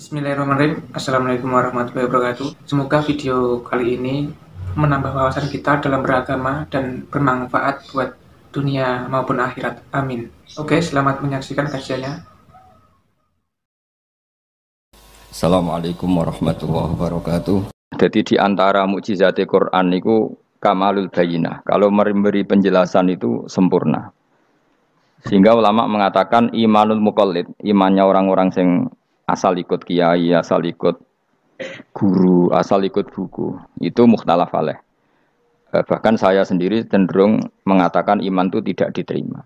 Bismillahirrahmanirrahim. Assalamualaikum warahmatullahi wabarakatuh. Semoga video kali ini menambah wawasan kita dalam beragama dan bermanfaat buat dunia maupun akhirat. Amin. Oke, selamat menyaksikan kajiannya. Assalamualaikum warahmatullahi wabarakatuh. Jadi di antara mukjizat Quran itu kamalul bayinah. Kalau memberi penjelasan itu sempurna. Sehingga ulama mengatakan imanul muqallid, imannya orang-orang yang asal ikut kiai, asal ikut guru, asal ikut buku, itu mukhtalaf alaih. Bahkan saya sendiri cenderung mengatakan iman itu tidak diterima.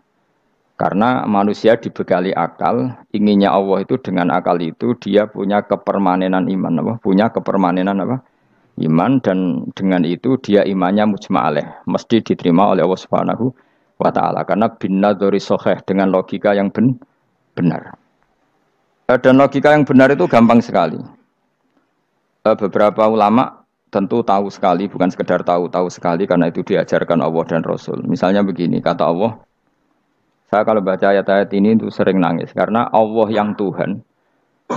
Karena manusia dibekali akal, inginnya Allah itu dengan akal itu dia punya kepermanenan iman, apa? Punya kepermanenan apa? Iman, dan dengan itu dia imannya mujma' alaih, mesti diterima oleh Allah Subhanahu wa ta'ala. Karena binnadzari shahih, dengan logika yang benar. Dan logika yang benar itu gampang sekali. Beberapa ulama tentu tahu sekali, bukan sekedar tahu sekali, karena itu diajarkan Allah dan Rasul. Misalnya begini, kata Allah, saya kalau baca ayat-ayat ini itu sering nangis, karena Allah yang Tuhan,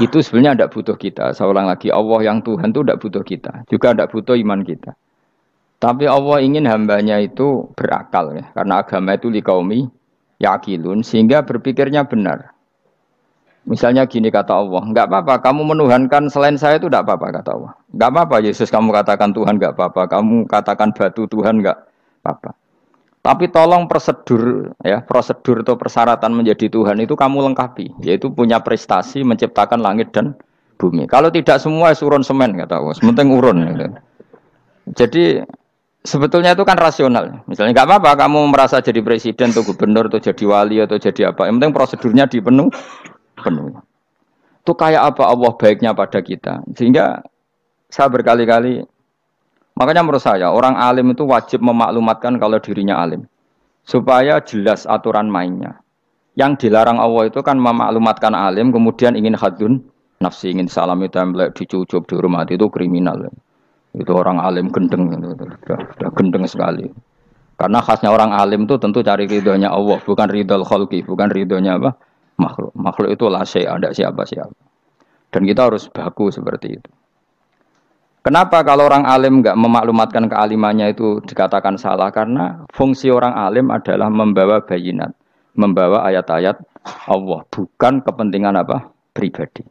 itu sebenarnya tidak butuh kita. Saya ulang lagi, Allah yang Tuhan itu tidak butuh kita, juga tidak butuh iman kita. Tapi Allah ingin hambanya itu berakal, ya, karena agama itu liqaumi yaqilun, sehingga berpikirnya benar. Misalnya gini kata Allah, enggak apa-apa kamu menuhankan selain saya itu enggak apa-apa kata Allah. Enggak apa-apa Yesus kamu katakan Tuhan enggak apa-apa, kamu katakan batu Tuhan enggak apa-apa. Tapi tolong prosedur atau persyaratan menjadi Tuhan itu kamu lengkapi, yaitu punya prestasi menciptakan langit dan bumi. Kalau tidak semua urun semen kata Allah, sementing urun gitu. Jadi sebetulnya itu kan rasional. Misalnya enggak apa-apa kamu merasa jadi presiden atau gubernur atau jadi wali atau jadi apa, yang penting prosedurnya dipenuhi. Itu kayak apa Allah baiknya pada kita. Sehingga saya berkali-kali, makanya menurut saya orang alim itu wajib memaklumatkan kalau dirinya alim, supaya jelas aturan mainnya. Yang dilarang Allah itu kan memaklumatkan alim kemudian ingin hadun nafsi, ingin salami template, dicucuk, dihormati, itu kriminal. Itu orang alim gendeng, sudah gendeng sekali. Karena khasnya orang alim itu tentu cari ridhonya Allah, bukan ridhol khalqi, bukan ridhonya apa? Makhluk itu la syai', ada siapa-siapa. Dan kita harus baku seperti itu. Kenapa kalau orang alim enggak memaklumatkan kealimannya itu dikatakan salah? Karena fungsi orang alim adalah membawa bayinat, membawa ayat-ayat Allah, bukan kepentingan apa? Pribadi.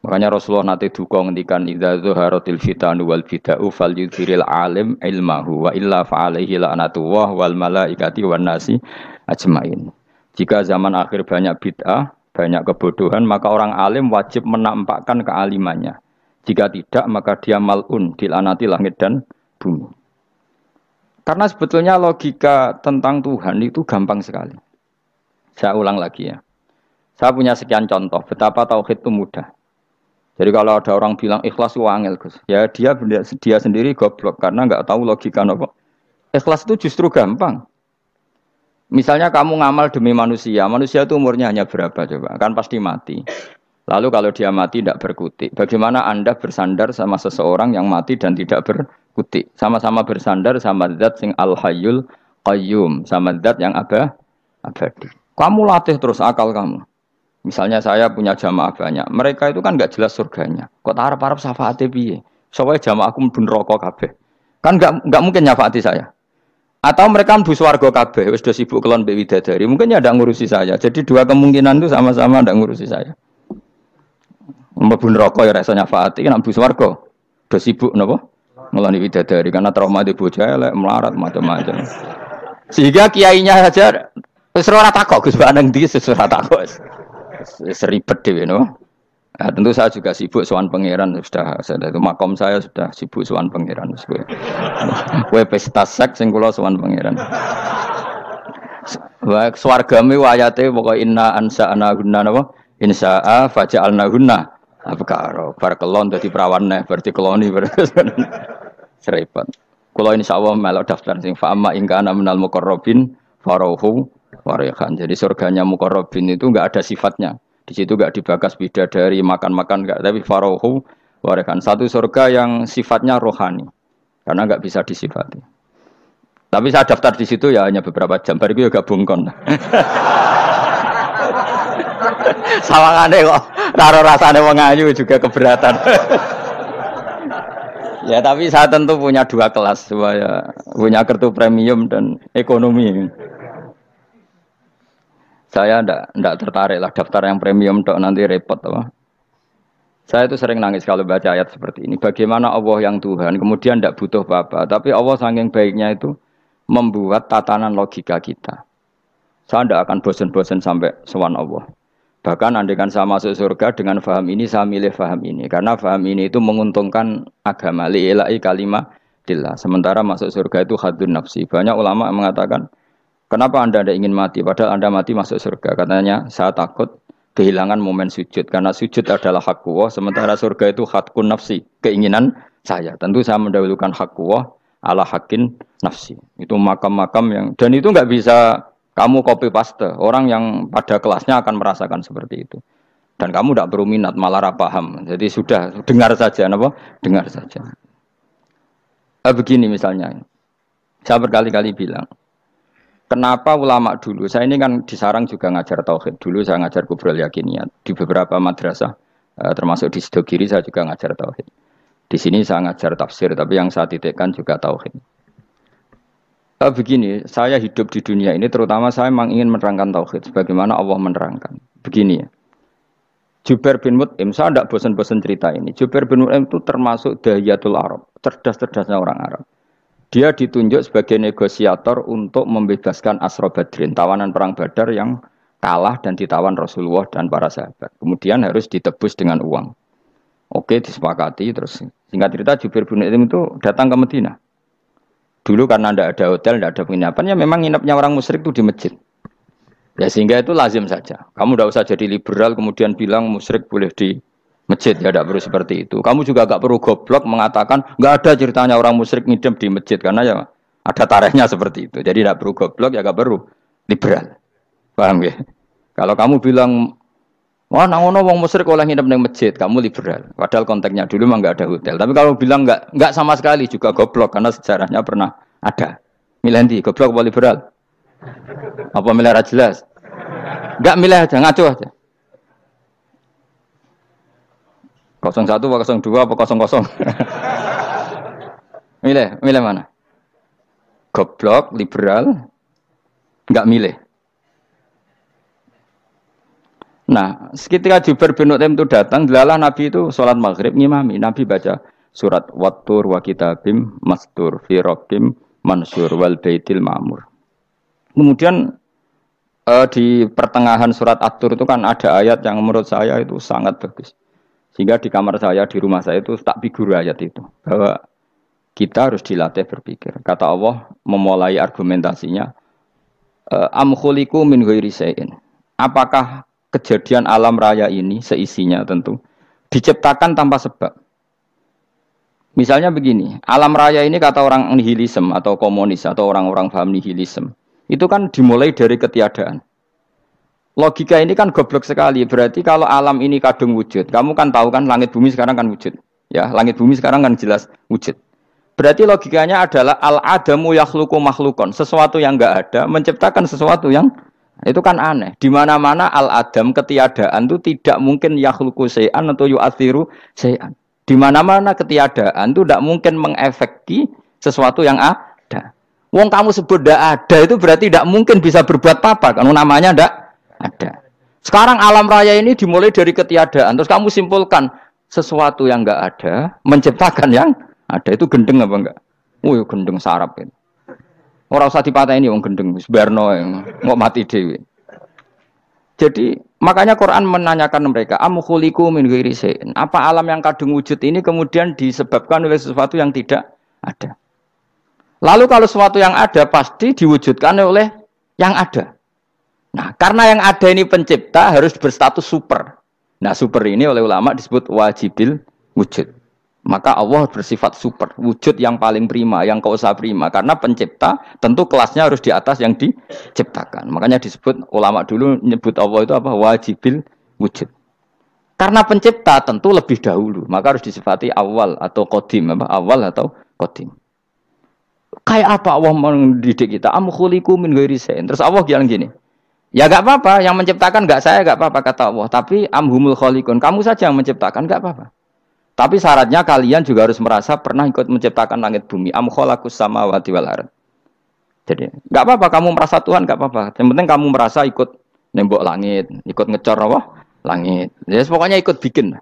Makanya Rasulullah nanti duka ngendikan idza zuharatil fitanu wal bid'u falyudhiril alim ilmahu wa illa fa'alaihi la'natullah wal malaikati wan nasi ajmain. Jika zaman akhir banyak bid'ah, banyak kebodohan, maka orang alim wajib menampakkan kealimannya. Jika tidak, maka dia mal'un, dilanati langit dan bumi. Karena sebetulnya logika tentang Tuhan itu gampang sekali. Saya ulang lagi ya. Saya punya sekian contoh, betapa tauhid itu mudah. Jadi kalau ada orang bilang ikhlas itu angel, Gus. Ya dia sendiri goblok, karena nggak tahu logika apa. Ikhlas itu justru gampang. Misalnya kamu ngamal demi manusia itu umurnya hanya berapa coba? Kan pasti mati. Lalu kalau dia mati tidak berkutik. Bagaimana Anda bersandar sama seseorang yang mati dan tidak berkutik? Sama-sama bersandar sama zat sing al-hayyul qayyum, sama zat yang abadi. Kamu latih terus akal kamu. Misalnya saya punya jamaah banyak. Mereka itu kan enggak jelas surganya. Kok harap-harap syafaate piye? Soale jamaahku mlebu neraka kabeh. Kan enggak mungkin nyafaati saya. Atau mereka mlebu swarga kabeh, wis do sibuk kelon mbek widadari. Mungkin ya ndak ngurusi saya. Jadi dua kemungkinan itu sama-sama ndak ngurusi saya. Mlebu neraka ya rasa nyafaati, nek mlebu swarga do sibuk napa? Ngeloni widadari karena trauma di bocah elek, melarat macam-macam. Sehingga kiainya saja wis ora takok Gus Baneng ndi wis ora takok. Wis ribet dhewe no. Nah, tentu saya juga sibuk sowan pangeran sudah itu makom saya sudah sibuk sowan pangeran wis kowe. Kowe pesta seks sing kula sowan pangeran. Wa swargame ayate pokoke inna ansa'na gunna napa? Insya'a faja'alna gunna. Apa karo bar kelon dadi perawan neh berarti keloni berarti. Serepet. Kula insyaallah melok daftar sing fa'ama ingkana minal muqarrabin farauhu warihan. Jadi surganya muqarrabin itu enggak ada sifatnya. Di situ enggak dibakas bidadari makan-makan enggak, tapi farauhu warihan. Satu surga yang sifatnya rohani. Karena enggak bisa disifati. Tapi saya daftar di situ ya hanya beberapa jam. Baru itu ya gabung kon. Sawangane kok karo rasane wong ayu juga keberatan. Ya tapi saya tentu punya dua kelas, supaya punya kartu premium dan ekonomi. Saya ndak tertarik lah daftar yang premium dok, nanti repot apa. Saya itu sering nangis kalau baca ayat seperti ini. Bagaimana Allah yang Tuhan kemudian ndak butuh apa-apa, tapi Allah saking baiknya itu membuat tatanan logika kita. Saya ndak akan bosan-bosan sampai sowan Allah. Bahkan andaikan saya masuk surga dengan faham ini, saya milih faham ini. Karena faham ini itu menguntungkan agama. Li'ilai kalimatillah. Sementara masuk surga itu hadun nafsi. Banyak ulama mengatakan, kenapa Anda tidak ingin mati? Padahal Anda mati masuk surga. Katanya, saya takut kehilangan momen sujud. Karena sujud adalah hak Allah. Sementara surga itu hakun nafsi. Keinginan saya. Tentu saya mendahulukan hak Allah ala hakin nafsi. Itu makam-makam yang... Dan itu nggak bisa... Kamu copy paste, orang yang pada kelasnya akan merasakan seperti itu. Dan kamu tidak perlu minat, malah paham. Jadi sudah, dengar saja, apa? Dengar saja. Begini misalnya, saya berkali-kali bilang, kenapa ulama dulu, saya ini kan di Sarang juga ngajar tauhid. Dulu saya ngajar kubrul yakiniyat, di beberapa madrasah, termasuk di Sidogiri saya juga ngajar tauhid. Di sini saya ngajar tafsir, tapi yang saya titikkan juga tauhid. Begini, saya hidup di dunia ini terutama saya memang ingin menerangkan tauhid sebagaimana Allah menerangkan. Begini ya. Jubair bin Mut'im, saya tidak bosan-bosan cerita ini. Jubair bin Mut'im itu termasuk dahiyatul Arab, cerdas-cerdasnya orang Arab. Dia ditunjuk sebagai negosiator untuk membebaskan Asra Badrin, tawanan perang Badar yang kalah dan ditawan Rasulullah dan para sahabat. Kemudian harus ditebus dengan uang. Oke, disepakati terus. Singkat cerita Jubair bin Mut'im itu datang ke Madinah. Dulu karena tidak ada hotel, tidak ada penginapan, ya memang nginapnya orang musyrik itu di masjid. Ya sehingga itu lazim saja. Kamu tidak usah jadi liberal kemudian bilang musyrik boleh di masjid, ya tidak perlu seperti itu. Kamu juga tidak perlu goblok mengatakan nggak ada ceritanya orang musyrik ngidam di masjid, karena ya ada tarikhnya seperti itu. Jadi tidak perlu goblok, ya tidak perlu liberal. Paham ya? Kalau kamu bilang wah, nangono wong musyrik oleh nginep di masjid, kamu liberal. Padahal konteksnya dulu memang nggak ada hotel. Tapi kalau bilang nggak sama sekali juga goblok karena sejarahnya pernah ada. Milih ndi? Goblok apa liberal? Apa milih jelas? Nggak milih aja, ngaco aja. 01 apa 02 apa 00? milih mana? Goblok, liberal, nggak milih. Nah, ketika Jubair bin Mut'im itu datang, delalah Nabi itu sholat maghrib ngimami. Nabi baca surat Wattur wa kitabim mastur fi rabbim mansur wal baitil ma'mur. Kemudian di pertengahan surat At-Tur itu kan ada ayat yang menurut saya itu sangat bagus. Sehingga di kamar saya, di rumah saya itu tak figur ayat itu. Bahwa kita harus dilatih berpikir. Kata Allah memulai argumentasinya, am khuliqu min ghairi syai'in. Apakah kejadian alam raya ini seisinya tentu diciptakan tanpa sebab. Misalnya begini, alam raya ini kata orang nihilisme atau komunis atau orang-orang paham nihilisme, itu kan dimulai dari ketiadaan. Logika ini kan goblok sekali. Berarti kalau alam ini kadung wujud, kamu kan tahu kan langit bumi sekarang kan wujud. Ya, langit bumi sekarang kan jelas wujud. Berarti logikanya adalah al-adamu yakhluqu makhlukon, sesuatu yang enggak ada menciptakan sesuatu yang itu kan aneh. Di mana-mana al-adam ketiadaan itu tidak mungkin yakhluqu syai'an atau yu'athiru syai'an. Di mana-mana ketiadaan itu tidak mungkin mengefeki sesuatu yang ada. Wong kamu sebut tidak ada itu berarti tidak mungkin bisa berbuat apa kan namanya tidak ada. Sekarang alam raya ini dimulai dari ketiadaan. Terus kamu simpulkan sesuatu yang enggak ada menciptakan yang ada. Itu gendeng apa enggak? Oh, gendeng sarap itu. Orang usah dipatahin wong gendeng, sebarno mau mati dewi. Jadi makanya Quran menanyakan mereka, am khuliqu min ghairi syai'in. Apa alam yang kadung wujud ini kemudian disebabkan oleh sesuatu yang tidak ada? Lalu kalau sesuatu yang ada pasti diwujudkan oleh yang ada. Nah, karena yang ada ini pencipta harus berstatus super. Nah, super ini oleh ulama disebut wajibil wujud. Maka Allah bersifat super, wujud yang paling prima, yang kausa prima. Karena pencipta tentu kelasnya harus di atas yang diciptakan. Makanya disebut ulama dulu nyebut Allah itu apa? Wajibil wujud. Karena pencipta tentu lebih dahulu, maka harus disifati awal atau qadim, apa? Awal atau qadim. Kayak apa Allah mendidik kita? Am khuliqu min ghairi syai'in. Terus Allah bilang gini, Ya enggak apa-apa, yang menciptakan enggak saya enggak apa-apa kata Allah, tapi amhumul khaliqun, kamu saja yang menciptakan enggak apa-apa. Tapi syaratnya kalian juga harus merasa pernah ikut menciptakan langit bumi. Am khalaqus samawati wal ard. Jadi, enggak apa-apa kamu merasa Tuhan enggak apa-apa. Yang penting kamu merasa ikut nembok langit, ikut ngecor apa? Langit. Ya pokoknya ikut bikin.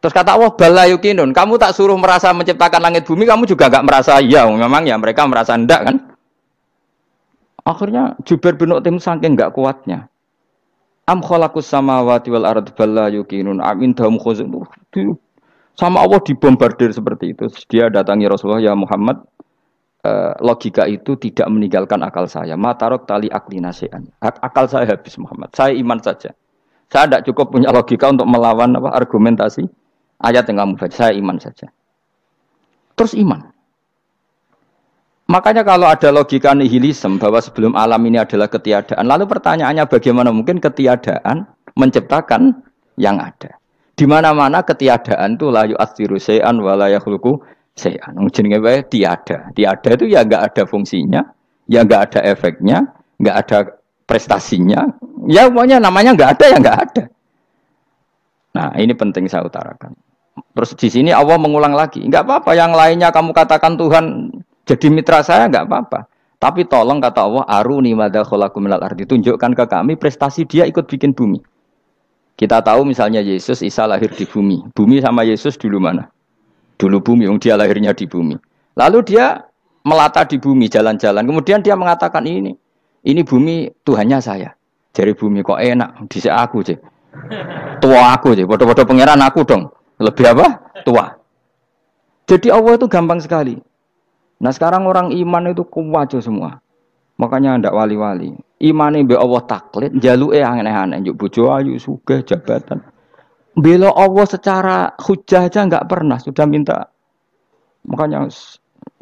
Terus kata Allah bala yukinun, kamu tak suruh merasa menciptakan langit bumi, kamu juga enggak merasa iya, memang ya mereka merasa enggak kan? Akhirnya Jubair bin Mut'im saking enggak kuatnya. Am khalaqus samawati wal ard balla yuqinun amin dahum khuzun. Sama Allah dibombardir seperti itu. Dia datangi Rasulullah, ya Muhammad, logika itu tidak meninggalkan akal saya. Matarok tali akli nasian. Akal saya habis Muhammad. Saya iman saja. Saya tidak cukup punya logika untuk melawan argumentasi ayat yang kamu baca. Saya iman saja. Terus iman. Makanya kalau ada logika nihilisme bahwa sebelum alam ini adalah ketiadaan, lalu pertanyaannya bagaimana mungkin ketiadaan menciptakan yang ada? Di mana-mana ketiadaan itu la yu'atsiru syai'an wa la yakhluqu syai'an. Jenenge wae tiada. Tiada itu ya enggak ada fungsinya, ya enggak ada efeknya, enggak ada prestasinya. Ya pokoknya namanya enggak ada ya enggak ada. Nah, ini penting saya utarakan. Terus di sini Allah mengulang lagi, enggak apa-apa yang lainnya kamu katakan Tuhan jadi mitra saya enggak apa-apa. Tapi tolong kata Allah, aruni madza khalaqu minal ardi, tunjukkan ke kami prestasi dia ikut bikin bumi. Kita tahu misalnya Yesus, Isa lahir di bumi. Bumi sama Yesus dulu mana? Dulu bumi, dia lahirnya di bumi. Lalu dia melata di bumi, jalan-jalan. Kemudian dia mengatakan ini bumi Tuhannya saya. Dari bumi kok enak, dhisik aku sih. Tua aku sih, bodoh-bodoh pangeran aku dong. Lebih apa? Tua. Jadi Allah itu gampang sekali. Nah sekarang orang iman itu kuwajo semua. Makanya ndak wali-wali. Imane mbek Allah taklid, njaluke aneh-aneh, njuk bojo ayu, sugih, jabatan. Bela Allah secara hujah aja enggak pernah, sudah minta. Makanya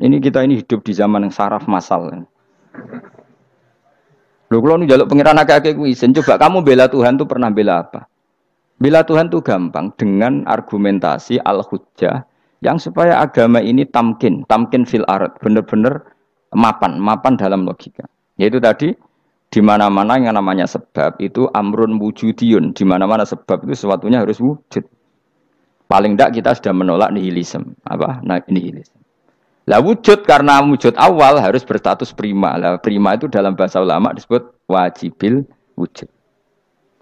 ini kita ini hidup di zaman yang saraf massal. Lho kula nu njaluk pengiran akeh-akeh kuwi, coba kamu bela Tuhan tuh pernah bela apa? Bela Tuhan tuh gampang dengan argumentasi al-hujjah yang supaya agama ini tamkin fil ard, benar-benar mapan dalam logika. Yaitu tadi di mana-mana yang namanya sebab itu amrun wujudiyun, di mana-mana sebab itu sesuatunya harus wujud. Paling tidak kita sudah menolak nihilisme. Apa? Nah, nihilisme. Lah wujud karena wujud awal harus berstatus prima. Lah prima itu dalam bahasa ulama disebut wajibil wujud.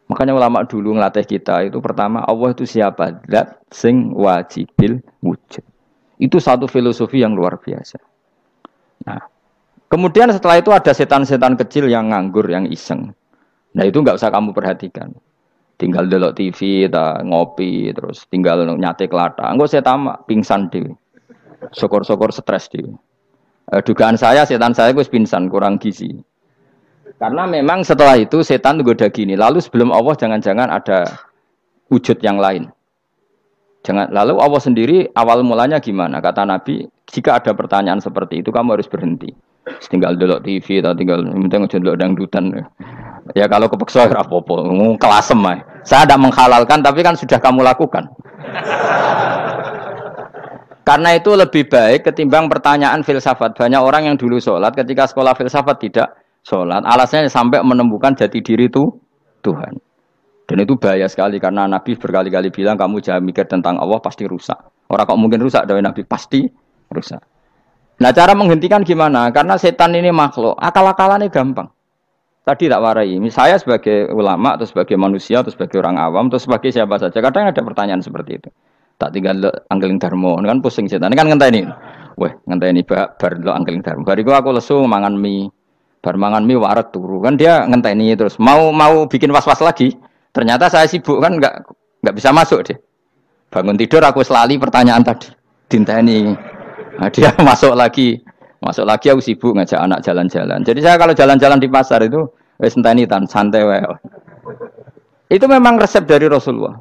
Makanya ulama dulu ngelatih kita itu pertama Allah itu siapa? Zat sing wajibil wujud. Itu satu filosofi yang luar biasa. Nah, kemudian setelah itu ada setan-setan kecil yang nganggur, yang iseng. Nah itu nggak usah kamu perhatikan. Tinggal delok TV, ngopi, terus tinggal nyate kelata. Enggak saya tamak, pingsan dewi. Syukur-syukur stres dewi. Dugaan saya setan saya gue pingsan, kurang gizi. Karena memang setelah itu setan goda gini. Lalu sebelum Allah jangan-jangan ada wujud yang lain. Lalu Allah sendiri awal mulanya gimana? Kata Nabi, jika ada pertanyaan seperti itu kamu harus berhenti. Tinggal delok TV atau tinggal penting aja delok dangdutan. Ya kalau kepeksa ora apa-apa, kelasem ae. Saya tidak menghalalkan tapi kan sudah kamu lakukan. Karena itu lebih baik ketimbang pertanyaan filsafat. Banyak orang yang dulu sholat ketika sekolah filsafat tidak sholat. Alasannya sampai menemukan jati diri itu Tuhan. Dan itu bahaya sekali karena Nabi berkali-kali bilang kamu jangan mikir tentang Allah pasti rusak. Orang kok mungkin rusak dari Nabi pasti rusak. Nah cara menghentikan gimana? Karena setan ini makhluk, akal-akalannya gampang. Tadi tak warai, saya sebagai ulama, atau sebagai manusia, atau sebagai orang awam, atau sebagai siapa saja. Kadang ada pertanyaan seperti itu. Tak tinggal anggeling dharma, kan pusing setan. Ini kan ngenteni. Weh, ngenteni bar lo anggeling dharma. Bariku aku lesu mangan mie. Bar mangan mie waret turu. Kan dia ngenteni terus mau bikin was-was lagi. Ternyata saya sibuk kan enggak bisa masuk deh. Bangun tidur aku selali pertanyaan tadi. Dinteni. Nah, dia masuk lagi aku sibuk ngajak anak jalan-jalan. Jadi saya kalau jalan-jalan di pasar itu wis enteni tan santai wae. Itu memang resep dari Rasulullah.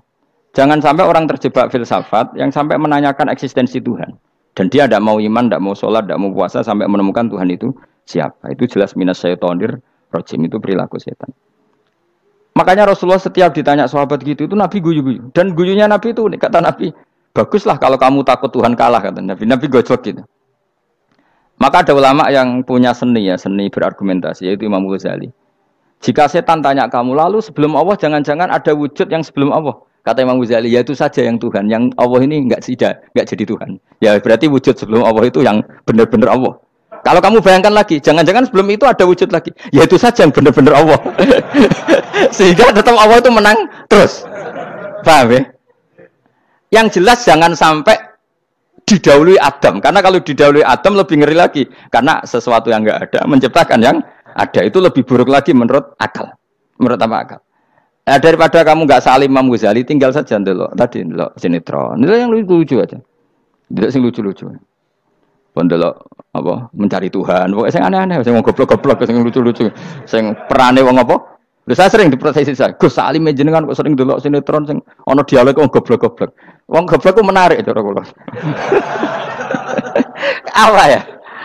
Jangan sampai orang terjebak filsafat yang sampai menanyakan eksistensi Tuhan. Dan dia tidak mau iman, tidak mau sholat, tidak mau puasa sampai menemukan Tuhan itu siapa. Itu jelas minas syaitonir rajim, itu perilaku setan. Makanya Rasulullah setiap ditanya sahabat gitu itu Nabi guyu-guyu. Dan guyunya Nabi itu kata Nabi, baguslah kalau kamu takut Tuhan kalah kata Nabi. Nabi gojok gitu. Maka ada ulama yang punya seni berargumentasi yaitu Imam Ghazali. Jika setan tanya kamu, lalu sebelum Allah jangan-jangan ada wujud yang sebelum Allah. Kata Imam Ghazali, ya itu saja yang Tuhan. Yang Allah ini enggak jadi Tuhan. Ya berarti wujud sebelum Allah itu yang benar-benar Allah. Kalau kamu bayangkan lagi, jangan-jangan sebelum itu ada wujud lagi. Ya itu saja yang benar-benar Allah. Sehingga tetap Allah itu menang terus. Paham ya? Yang jelas jangan sampai didahului Adam. Karena kalau didahului Adam lebih ngeri lagi. Karena sesuatu yang enggak ada menciptakan yang ada itu lebih buruk lagi menurut akal. Menurut apa akal? Nah, daripada kamu nggak salim Imam Ghazali, tinggal saja ndelok tadi ndelok sinetron. Ndelok yang lucu-lucu aja. Ndelok sing lucu-lucu. Ndelok apa? Mencari Tuhan. Pokoke sing aneh-aneh, sing goblok-goblok, sing lucu-lucu. Sing perane wong apa? Lha saya sering diprosesi saya. Gus Salim jenengan kok sering ndelok sinetron sing ana dialog wong goblok-goblok. Wong goblok ku menarik cara kula. Apa ya?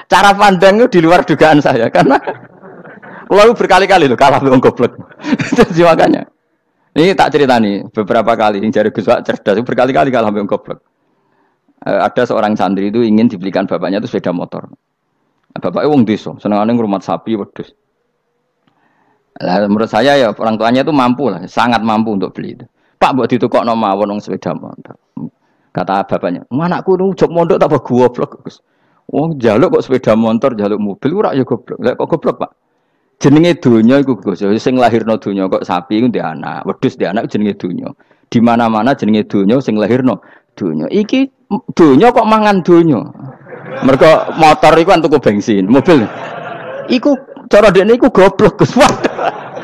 Cara pandang itu di luar dugaan saya karena kalau berkali-kali loh kalah dengan goblok. Jadi makanya. Ini tak cerita nih beberapa kali yang jari Gus Wak cerdas berkali-kali kalah dengan goblok. Ada seorang santri itu ingin dibelikan bapaknya itu sepeda motor. Bapaknya wong desa, senengane ngrumat sapi wedhus. Lah menurut saya ya orang tuanya itu mampu lah, sangat mampu untuk beli itu. Pak mbok ditukokno mawon wong sepeda motor. Kata bapaknya, "Anakku nu jog mondok tak goblok, Gus." Wong njaluk kok sepeda motor, njaluk mobil ora ya goblok. Lah kok goblok, Pak? Jenenge donya iku Gus, sing lahirno donya kok sapi iku ndek anak, wedhus ndek anak jenenge donya. Di mana-mana jenenge donya sing lahirno donya. Iki donya kok mangan donya. Mergo motor iku kan tuku bensin, mobil. Iku cara dekne iku goblok Gus.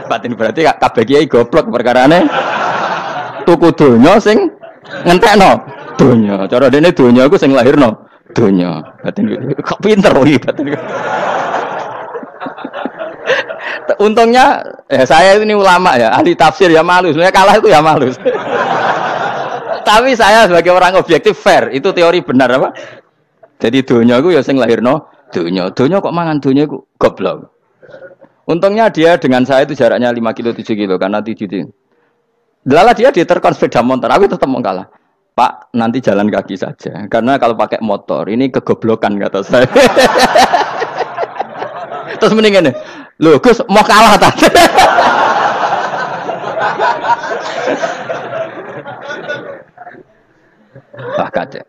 Batin berarti kabeh kiai goblok perkarane tuku donya sing ngentekno donya. Cara dekne donya iku sing lahirno donya. Batin kok pinter iki batin. Untungnya saya ini ulama ya, ahli tafsir ya malu. Sebenarnya kalah itu ya malu. Tapi saya sebagai orang objektif fair, itu teori benar apa? Jadi donya itu ya sing lahirno donya. Donya kok mangan donya iku goblok. Untungnya dia dengan saya itu jaraknya 5 kilo 7 kilo karena 7 kilo. Lala dia diterkon sepeda motor, aku tetap mau kalah. Pak, nanti jalan kaki saja. Karena kalau pakai motor ini kegoblokan kata saya. Terus mendingan nih. Loh, Gus mau kalah tadi. Wah kacau.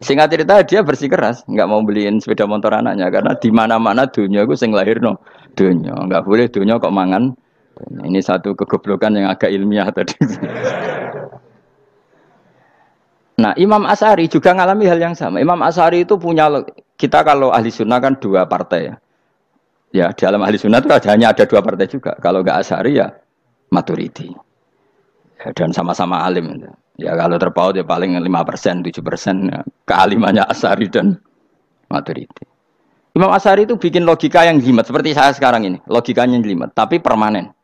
Singkat cerita dia bersikeras, nggak mau beliin sepeda motor anaknya karena di mana-mana dunia gue sing lahir no dunia, nggak boleh dunia kok mangan. Ini satu kegoblokan yang agak ilmiah tadi. Nah, Imam Asy'ari juga ngalami hal yang sama. Imam Asy'ari itu punya, kita kalau ahli sunnah kan 2 partai ya. Ya, di dalam ahli sunnah itu hanya ada 2 partai juga. Kalau nggak Asy'ari ya Maturidi. Ya, dan sama-sama alim. Ya kalau terpaut ya paling 5%, 7% ya. Kealimannya Asy'ari dan Maturidi. Imam Asy'ari itu bikin logika yang jelimet seperti saya sekarang ini. Logikanya jelimet, tapi permanen.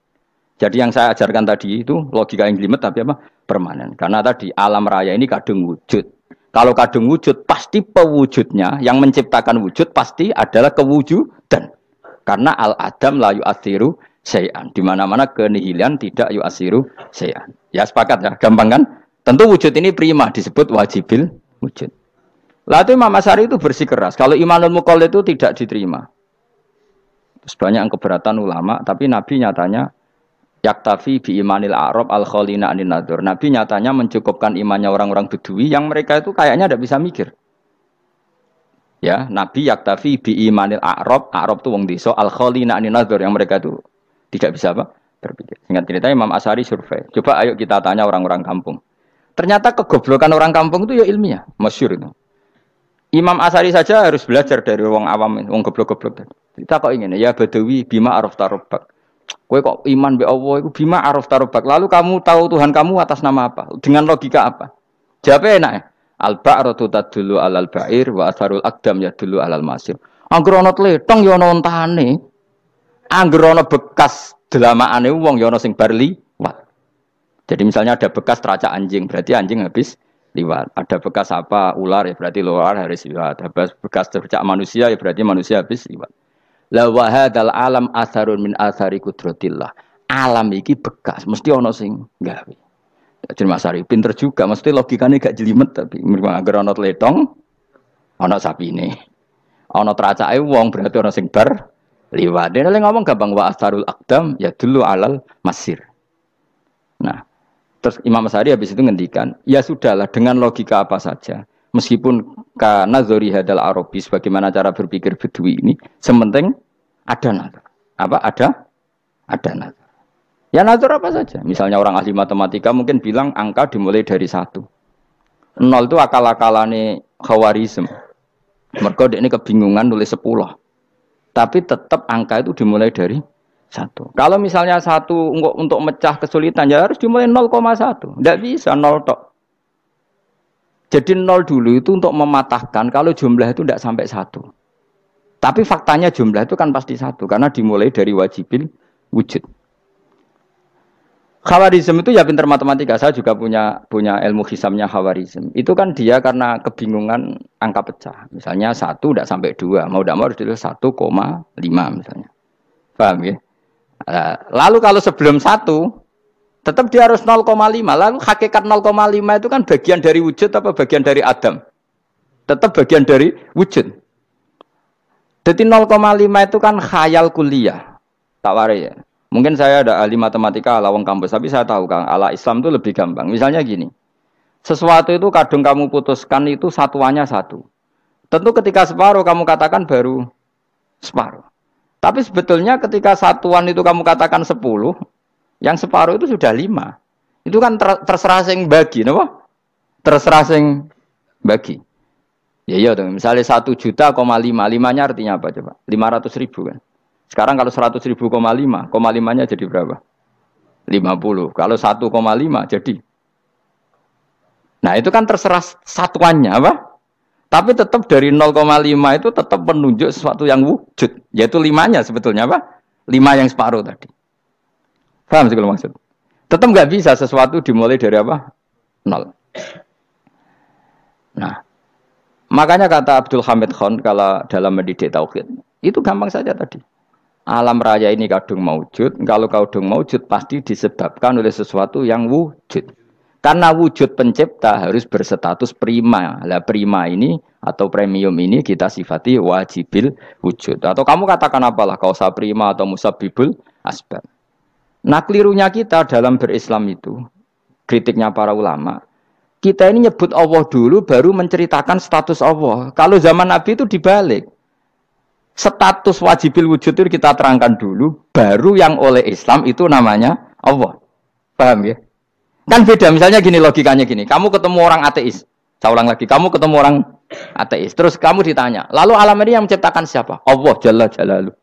Jadi yang saya ajarkan tadi itu logika yang jelimet tapi apa? Permanen. Karena tadi alam raya ini kadung wujud. Kalau kadung wujud pasti pewujudnya yang menciptakan wujud pasti adalah kewujudan. Karena al-adam la yu'athiru syai'an. Di mana-mana kenihilan tidak yu'athiru syai'an. Ya sepakat ya, gampang kan? Tentu wujud ini prima disebut wajibil wujud. Lalu Imam Asy'ari itu bersikeras. Kalau imanul muqallid itu tidak diterima. Terus banyak yang keberatan ulama, tapi Nabi nyatanya yaktafi bi imanil a'rab al-khalina anin nadur. Nabi nyatanya mencukupkan imannya orang-orang Bedui yang mereka itu kayaknya tidak bisa mikir. Ya, Nabi yaktafi bi imanil a'rab itu wong desa al-khalina anin nadur yang mereka itu tidak bisa apa? Berpikir. Singkat cerita Imam Asy'ari survei. Coba ayo kita tanya orang-orang kampung. Ternyata kegoblokan orang kampung itu ya ilmiah, masyhur itu. Imam Asy'ari saja harus belajar dari wong awam, wong goblok-goblok. Kita kok ingin ya Badawi bima arafta rabbak. Kowe kok iman be Allah iku bima arafta rabbak. Lalu kamu tahu Tuhan kamu atas nama apa? Dengan logika apa? Jawabnya enak ya. Al-ba'ratu tadullu 'alal ba'ir wa atharul aqdam yadullu 'alal masir. Angger ana tletong ya ana ontane. Angger ana bekas delamaane wong ya ana sing bar liwat. Jadi misalnya ada bekas teracak anjing, berarti anjing habis liwat. Ada bekas apa ular ya berarti ular harus liwat. Ada bekas tercak manusia ya berarti manusia habis liwat. La wa hadzal alam atharun min athari qudratillah. Alam iki bekas, mesti ana sing gawe. Jadi Mas Ari pinter juga, mesti logikane gak jelimet tapi agar ana tletong ana sapine. Ana teracake wong berarti ana sing bar Liwat. Dia ngomong gampang wa asarul aqdam ya dulu alal masir. Nah, terus Imam Asy'ari habis itu ngendikan, ya sudahlah dengan logika apa saja. Meskipun karena zori hadal Arabi sebagaimana cara berpikir Bedui ini, sementing ada nazar. Apa ada? Ada nazar. Ya nazar apa saja. Misalnya orang ahli matematika mungkin bilang angka dimulai dari 1. 0 itu akal-akalane Khawarizm. Mergo ini kebingungan nulis 10. Tapi tetap angka itu dimulai dari 1. Kalau misalnya 1 untuk mecah kesulitan ya harus dimulai 0,1. Tidak bisa 0 tok. Jadi 0 dulu itu untuk mematahkan kalau jumlah itu tidak sampai 1. Tapi faktanya jumlah itu kan pasti 1 karena dimulai dari wajibil wujud. Khawarizm itu ya pintar matematika. Saya juga punya ilmu hisabnya Khawarizm. Itu kan dia karena kebingungan angka pecah. Misalnya 1 tidak sampai 2. Mau tidak mau harus ditulis 1,5 misalnya. Paham ya? Lalu kalau sebelum 1, tetap dia harus 0,5. Lalu hakikat 0,5 itu kan bagian dari wujud apa bagian dari Adam? Tetap bagian dari wujud. Jadi 0,5 itu kan khayal kuliah. Tak warai ya. Mungkin saya ada ahli matematika ala wong kampus, tapi saya tahu Kang, ala Islam itu lebih gampang. Misalnya gini, sesuatu itu kadung kamu putuskan itu satuannya 1. Tentu ketika separuh kamu katakan baru separuh. Tapi sebetulnya ketika satuan itu kamu katakan 10, yang separuh itu sudah 5. Itu kan terserah sing bagi, no? Terserah sing bagi. Ya iya dong, misalnya 1 juta, 5-nya artinya apa coba? 500.000 kan. Sekarang kalau 100.000, 5-nya jadi berapa? 50. Kalau 1,5 jadi. Nah itu kan terserah satuannya apa? Tapi tetap dari 0,5 itu tetap menunjuk sesuatu yang wujud. Yaitu 5-nya sebetulnya apa? 5 yang separuh tadi. Paham sih kalau maksud? Tetap nggak bisa sesuatu dimulai dari apa? 0. Nah, makanya kata Abdul Hamid Khan kalau dalam mendidik tauhid, itu gampang saja tadi. Alam raya ini kadung maujud, kalau kadung maujud pasti disebabkan oleh sesuatu yang wujud. Karena wujud pencipta harus berstatus prima. Lah prima ini atau premium ini kita sifati wajibil wujud. Atau kamu katakan apalah kausa prima atau musabibul asbab. Nah kelirunya kita dalam berislam itu, kritiknya para ulama, kita ini nyebut Allah dulu baru menceritakan status Allah. Kalau zaman Nabi itu dibalik. Status wajibil wujud itu kita terangkan dulu, baru yang oleh Islam itu namanya Allah. Paham ya? Kan beda, misalnya gini logikanya gini, kamu ketemu orang ateis, saya ulang lagi, kamu ketemu orang ateis, terus kamu ditanya, lalu alam ini yang menciptakan siapa? Allah Jalla Jalaluh.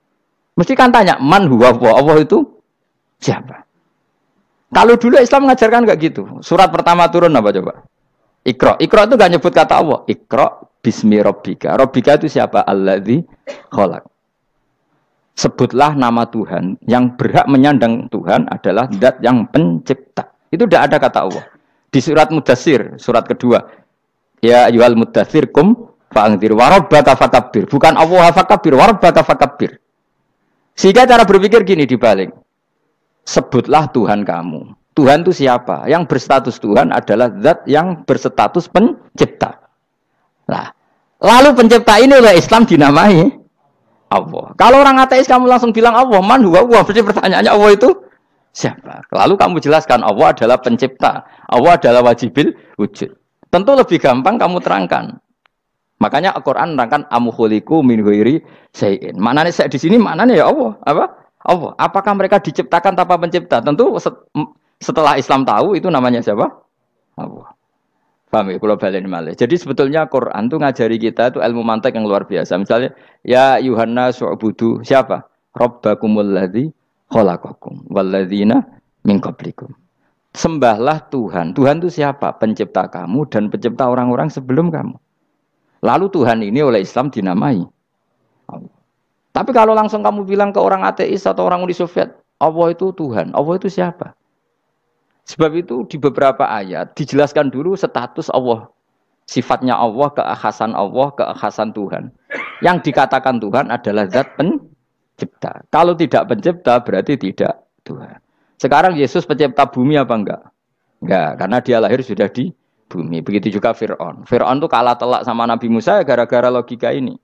Mesti kan tanya, man huwa Allah, Allah itu siapa? Kalau dulu Islam mengajarkan enggak gitu, surat pertama turun apa coba? Iqra. Iqra itu enggak nyebut kata Allah, Iqra bismi rabbika. Rabbika itu siapa? Alladzi khalaq. Sebutlah nama Tuhan. Yang berhak menyandang Tuhan adalah zat yang pencipta. Itu tidak ada kata Allah. Di surat Mudatsir, surat kedua. Ya ayyuhal mudatsir kum fa'anzir wa rabbaka fakabbir. Bukan Allah fakabbir, wa rabbaka fakabbir. Sehingga cara berpikir gini dibalik. Sebutlah Tuhan kamu. Tuhan itu siapa? Yang berstatus Tuhan adalah zat yang berstatus pencipta. Nah, lalu pencipta ini oleh Islam dinamai Allah. Kalau orang ateis kamu langsung bilang Allah, man huwa Allah, berarti pertanyaannya Allah itu siapa? Lalu kamu jelaskan Allah adalah pencipta, Allah adalah wajibil wujud. Tentu lebih gampang kamu terangkan. Makanya Al-Qur'an menerangkan amkhuliqu min ghairi syai'in. Maknanya saya di sini maknanya ya Allah, apa? Allah. Apakah mereka diciptakan tanpa pencipta? Tentu setelah Islam tahu itu namanya siapa? Allah. Paham ya, kalau balik malih. Jadi sebetulnya Quran itu ngajari kita itu ilmu mantik yang luar biasa. Misalnya, ya Yuhanna su'budu siapa? Rabbakumul ladzi khalaqakum walladzina min qablikum. Sembahlah Tuhan. Tuhan itu siapa? Pencipta kamu dan pencipta orang-orang sebelum kamu. Lalu Tuhan ini oleh Islam dinamai Allah. Tapi kalau langsung kamu bilang ke orang ateis atau orang Uni Soviet, Allah itu Tuhan. Allah itu siapa? Sebab itu di beberapa ayat dijelaskan dulu status Allah. Sifatnya Allah, keakhasan Tuhan. Yang dikatakan Tuhan adalah zat pencipta. Kalau tidak pencipta berarti tidak Tuhan. Sekarang Yesus pencipta bumi apa enggak? Enggak, karena dia lahir sudah di bumi. Begitu juga Fir'aun. Fir'aun itu kalah telak sama Nabi Musa gara-gara logika ini.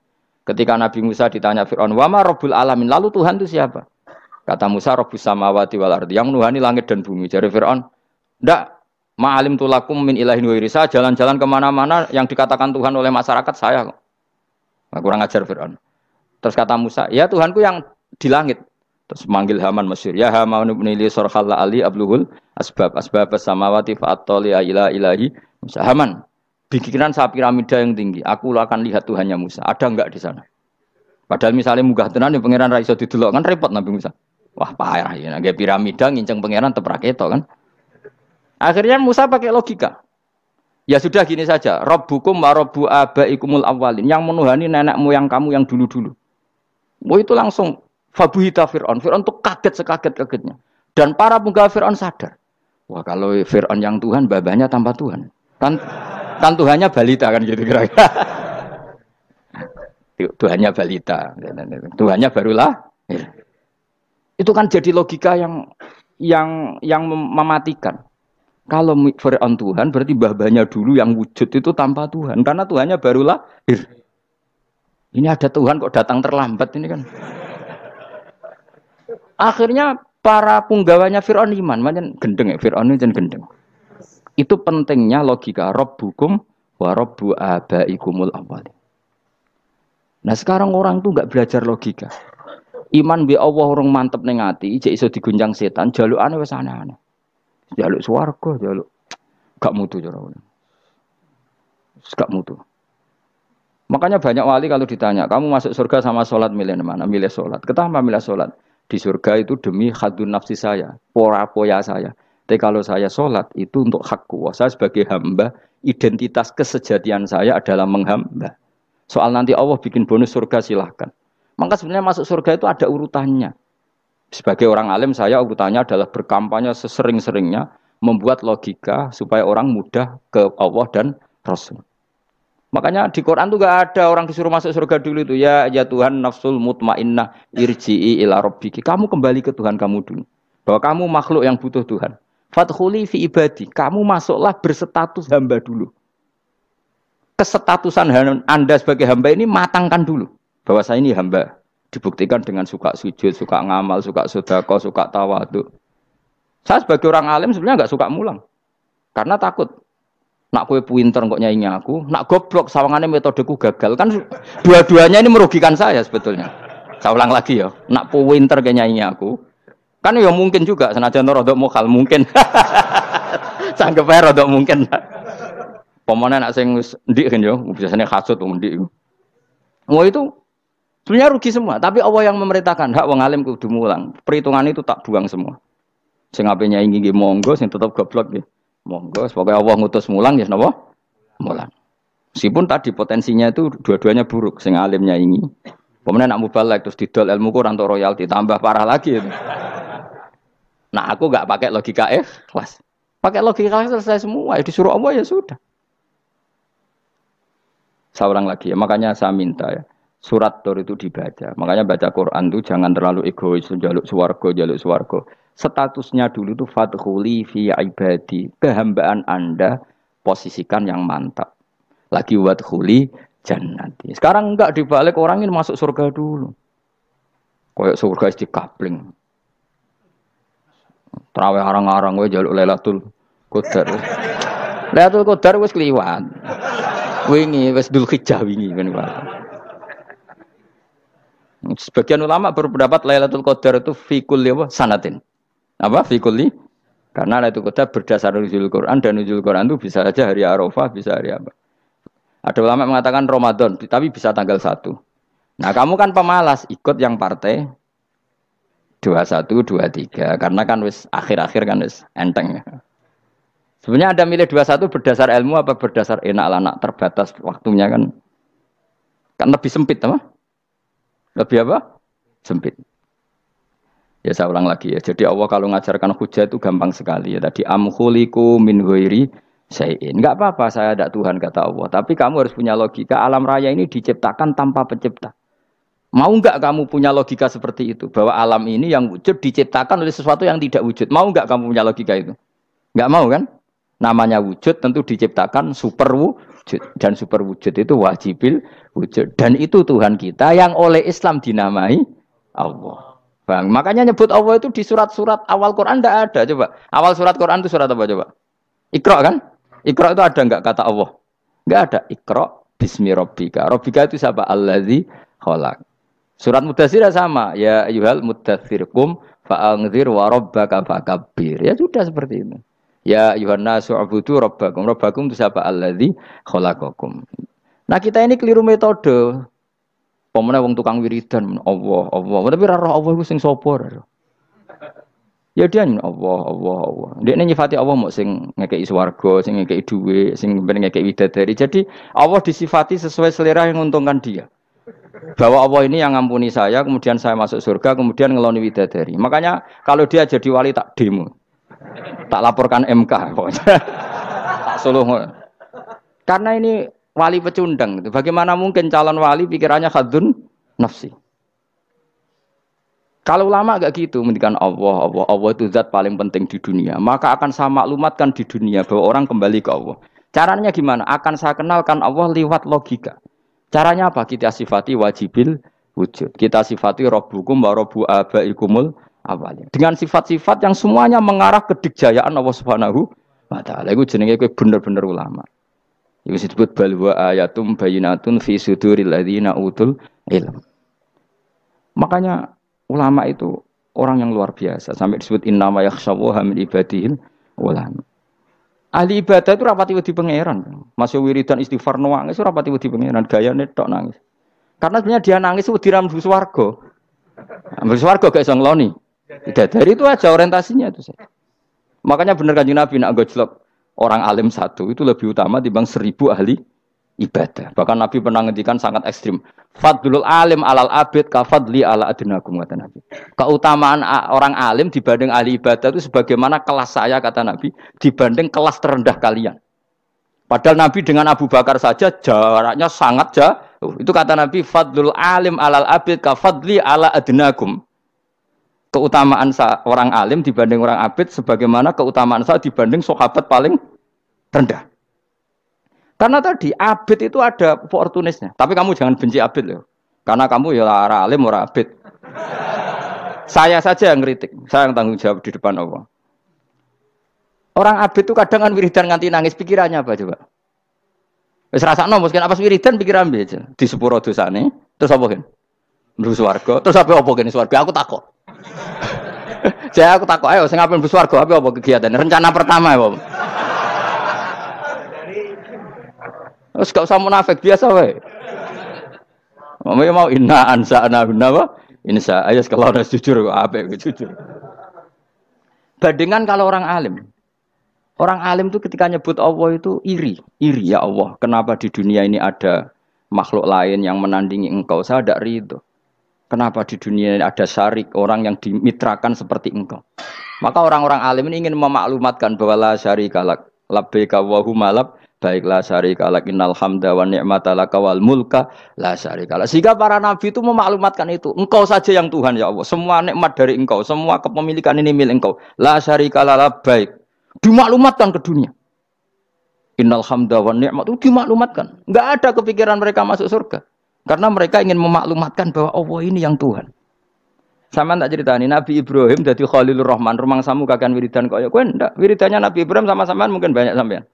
Ketika Nabi Musa ditanya Fir'aun, "Wa ma Rabbul alamin?" Lalu Tuhan itu siapa? Kata Musa, Rabbus samawati wal ardi, yang menuhani langit dan bumi. Jadi Fir'aun, "Ndak, ma'alim tulakum min ilahin ghairi." Saya jalan-jalan kemana-mana yang dikatakan Tuhan oleh masyarakat saya kok. Nah, kurang ajar Fir'aun. Terus kata Musa, "Ya Tuhanku yang di langit." Terus manggil Haman Mesir, "Ya Haman ibn li sarhal ali abluhul asbab samawati fa'attali ila ilahi Musa." Haman, bikinan saya piramida yang tinggi. Aku akan lihat Tuhannya Musa. Ada enggak di sana? Padahal misalnya munggah tenan ya pangeran ra iso didelok kan repot Nabi Musa. Wah, payah ya nggih piramida nginceng pangeran teprak ketok kan. Akhirnya Musa pakai logika. Ya sudah gini saja, Rabbukum wa rabbu abaikumul awwalin, yang menuhani nenek moyang kamu yang dulu-dulu. Itu langsung fabuhita Fir'aun. Fir'aun tuh kaget sekaget-kagetnya. Dan para penggawa Fir'aun sadar. Wah, kalau Fir'aun yang Tuhan, babanya tanpa Tuhan. Kan Tuhannya balita kan gitu kira-kira. Tuhannya balita. Tuhannya barulah. Itu kan jadi logika yang mematikan. Kalau Fir'aun Tuhan, berarti babanya dulu yang wujud itu tanpa Tuhan. Karena Tuhannya barulah. Ini ada Tuhan kok datang terlambat ini kan. Akhirnya para punggawanya Fir'aun iman, macam gendeng ya, Fir'aun itu gendeng. Itu pentingnya logika Rabbukum wa rabbu abaikumul awwalin. Nah sekarang orang itu enggak belajar logika. Iman bi Allah orang mantep ning ati, jek iso digunjang setan, jalukane wis aneh-aneh. Jaluk swarga, jaluk gak mutu cara ngono. Gak mutu. Makanya banyak wali kalau ditanya, kamu masuk surga sama sholat milih mana? Milih sholat. Kenapa milih sholat? Di surga itu demi khadun nafsi saya, poya saya. Tapi kalau saya sholat itu untuk hakku. Saya sebagai hamba, identitas kesejatian saya adalah menghamba. Soal nanti Allah bikin bonus surga silahkan. Maka sebenarnya masuk surga itu ada urutannya. Sebagai orang alim saya urutannya adalah berkampanye sesering-seringnya, membuat logika supaya orang mudah ke Allah dan Rasul. Makanya di Quran tuh gak ada orang disuruh masuk surga dulu itu. Ya Tuhan nafsul mutmainnah irji'i ila rabbiki. Kamu kembali ke Tuhan kamu dulu. Bahwa kamu makhluk yang butuh Tuhan. Fadkhuli fi ibadi. Kamu masuklah berstatus hamba dulu. Kesestatusan Anda sebagai hamba ini matangkan dulu. Bahwa saya ini hamba. Dibuktikan dengan suka sujud, suka ngamal, suka sedekah, suka tawadhu. Saya sebagai orang alim sebenarnya gak suka mulang. Karena takut. Nak kue pinter kok nyaingi aku, nak goblok sawangannya metodeku gagal. Kan dua-duanya ini merugikan saya sebetulnya. Saya ulang lagi ya, nak pinter kayak nyaingi aku. Kan ya mungkin juga senajan rodok mokal mungkin. Sanggep ae rodok mungkin. Pemane nak sing ndik kan yo, biasanya hasud wong ndik. Oh itu sebenarnya rugi semua, tapi Allah yang memerintahkan hak wong alim kudu mulang. Perhitungan itu tak buang semua. Sing ape nyaingi nggih monggo, sing tetep goblok nggih. Monggo, pokoknya Allah ngutus mulang ya napa? Mulang. Meskipun tadi potensinya itu dua-duanya buruk, sing alimnya ini. Kemudian nak mubalek terus didol ilmu ku rantok royalti tambah parah lagi itu. Nah, aku enggak pakai logika ikhlas. Pakai logika selesai semua, ya disuruh Allah ya sudah. Seorang lagi ya, makanya saya minta ya, surat Tur itu dibaca. Makanya baca Quran itu jangan terlalu egois, jaluk swarga. Statusnya dulu itu fadkhuli fi ibadi, kehambaan Anda posisikan yang mantap. Lagi wadkhuli jannati. Sekarang enggak dibalik orang ini masuk surga dulu. Kayak surga di kapling. Terawih arang-arang kowe jaluk Lailatul Qadar. Lailatul Qadar wis kliwat. Wingi wis Dzulhijjah wingi kan Pak. Sebagian ulama berpendapat Lailatul Qadar itu fi kulli sanatin. Apa fikuli? Karena itu kita berdasar nuzul Quran dan nuzul Quran itu bisa saja hari Arafah, bisa hari apa. Ada ulama mengatakan Ramadan, tapi bisa tanggal 1. Nah, kamu kan pemalas ikut yang partai 21, 23 karena kan wis akhir-akhir kan wis enteng. Sebenarnya Anda milih 21 berdasar ilmu apa berdasar enak terbatas waktunya kan? Kan lebih sempit apa? Lebih apa? Sempit. Ya saya ulang lagi ya. Jadi Allah kalau ngajarkan hujah itu gampang sekali ya. Tadi amkhuliku min ghairi syai'in. Enggak apa-apa saya ada Tuhan kata Allah. Tapi kamu harus punya logika. Alam raya ini diciptakan tanpa pencipta. Mau enggak kamu punya logika seperti itu? Bahwa alam ini yang wujud diciptakan oleh sesuatu yang tidak wujud. Mau enggak kamu punya logika itu? Enggak mau kan? Namanya wujud tentu diciptakan super wujud. Dan super wujud itu wajibil wujud. Dan itu Tuhan kita yang oleh Islam dinamai Allah. Bang, makanya nyebut Allah itu di surat-surat awal Quran tidak ada. Coba, awal surat Quran itu surat apa coba? Iqra kan? Iqra itu ada enggak kata Allah? Enggak ada. Iqra bismi rabbika. Rabbika itu siapa? Allazi khalaq. Surat Mudatsir sama. Ya ayyuhal mudatsir qum fa'anzir wa rabbaka fakabbir. Ya sudah seperti itu. Ya ayyuhan nasu ubudu rabbakum. Rabbakum itu siapa? Allazi khalaqakum. Nah, kita ini keliru metode. Pemene wong tukang wiridan Allah, Allah. Tapi ora roh Allah iku sing sapa? Ya dia Allah, Allah, Allah. Dekne nyifati Allah mok sing ngekeki swarga, sing ngekeki dhuwit, sing ngekeki widadari. Jadi Allah disifati sesuai selera yang menguntungkan dia. Bahwa Allah ini yang ngampuni saya, kemudian saya masuk surga, kemudian ngeloni widadari. Makanya kalau dia jadi wali tak demo. Tak laporkan MK pokoknya. Tak suluh. Karena ini wali pecundang. Bagaimana mungkin calon wali pikirannya khadzun nafsi? Kalau ulama agak gitu, mendikan Allah, Allah, Allah itu zat paling penting di dunia. Maka akan saya maklumatkan di dunia bahwa orang kembali ke Allah. Caranya gimana? Akan saya kenalkan Allah lewat logika. Caranya apa? Kita sifati wajibil wujud. Kita sifati Rabbukum wa Rabbu abaikumul awalin. Dengan sifat-sifat yang semuanya mengarah ke dikjayaan Allah Subhanahu wa taala. Iku jenenge kowe bener-bener ulama. Iku disebut balwa ayatum bayinatun fi suduril ladzina utul ilm. Makanya ulama itu orang yang luar biasa. Sampai disebut innama yakhshawaha min ibadihil ulama. Ahli ibadah itu rapati wedi pangeran. Masih wiridan istighfar nangis rapati wedi pangeran, gayane tok nangis. Karena sebenarnya dia nangis wedi ra mlebu swarga. Mlebu swarga gak iso ngloni. Dari itu aja orientasinya itu saja. Makanya benar Kanjeng Nabi nak gojlok orang alim satu itu lebih utama dibanding 1000 ahli ibadah. Bahkan Nabi pernah ngendikan sangat ekstrim. Fadlul alim alal abid ka fadli ala adnakum kata Nabi. Keutamaan orang alim dibanding ahli ibadah itu sebagaimana kelas saya kata Nabi dibanding kelas terendah kalian. Padahal Nabi dengan Abu Bakar saja jaraknya sangat jauh. Itu kata Nabi fadlul alim alal abid ka fadli ala adnakum. Keutamaan orang alim dibanding orang abid sebagaimana keutamaan saya dibanding sahabat paling rendah. Karena tadi abid itu ada opportunisnya. Tapi kamu jangan benci abid loh. Karena kamu ya ora alim ora abid. Saya saja yang kritik, saya yang tanggung jawab di depan Allah. Orang abid itu kadang kan wiridan nganti nangis, pikirannya apa coba? Wis rasakno mungkin apa wiridan pikiran piye aja. Di sepuro dosane, terus apa kan? Mlebu swarga, terus apa kene swarga? Aku takok. Jadi aku takut, ayo, saya ngapain berswarga, apa kegiatan? Rencana pertama ya, Pak. Terus gak usah munafik biasa, wae. Mau inna ansa'na apa? Insya, ayo kalau harus jujur, apa jujur. Bandingan kalau orang alim. Orang alim itu ketika nyebut Allah itu iri ya Allah. Kenapa di dunia ini ada makhluk lain yang menandingi engkau? Saya tidak ridho. Kenapa di dunia ini ada syarik orang yang dimitrakan seperti engkau? Maka orang-orang alim ini ingin memaklumatkan bahwa la syarika lak labbaika wa huma lab baik la syarika lak innal hamda wa ni'mata laka wal mulka la syarika lak. Sehingga para nabi itu memaklumatkan itu. Engkau saja yang Tuhan ya Allah. Semua nikmat dari engkau, semua kepemilikan ini milik engkau. La syarika lak baik. Dimaklumatkan ke dunia. Innal hamda wa ni'mat itu dimaklumatkan. Enggak ada kepikiran mereka masuk surga. Karena mereka ingin memaklumatkan bahwa Allah ini yang Tuhan. Sama tak ceritani Nabi Ibrahim jadi Khalilur Rahman, rumang samu kakan wiridan kaya kowe ndak. Wiridannya Nabi Ibrahim sama sampean mungkin banyak sampean.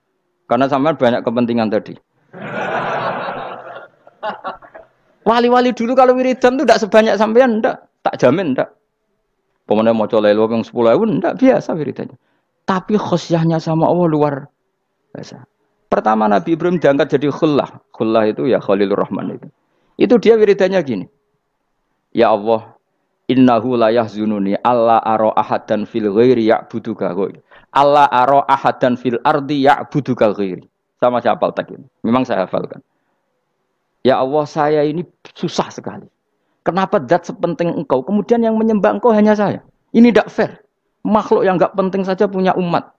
Karena sampean banyak kepentingan tadi. Wali-wali dulu kalau wiridan itu ndak sebanyak sampean ndak, tak jamin ndak. Pemene maca lelo yang 10.000 ndak biasa wiridannya. Tapi khosyahnya sama Allah luar biasa. Pertama Nabi Ibrahim diangkat jadi khullah. Khullah itu ya Khalilur Rahman itu. Itu dia wiridannya gini. Ya Allah, innahu la yahzununi alla ara ahadan fil ghairi ya'buduka ghairi. Alla ara ahadan fil ardi ya'buduka ghairi. Sama saya hafal tak ini. Memang saya hafalkan. Ya Allah, saya ini susah sekali. Kenapa zat sepenting engkau, kemudian yang menyembah engkau hanya saya? Ini tidak fair. Makhluk yang enggak penting saja punya umat.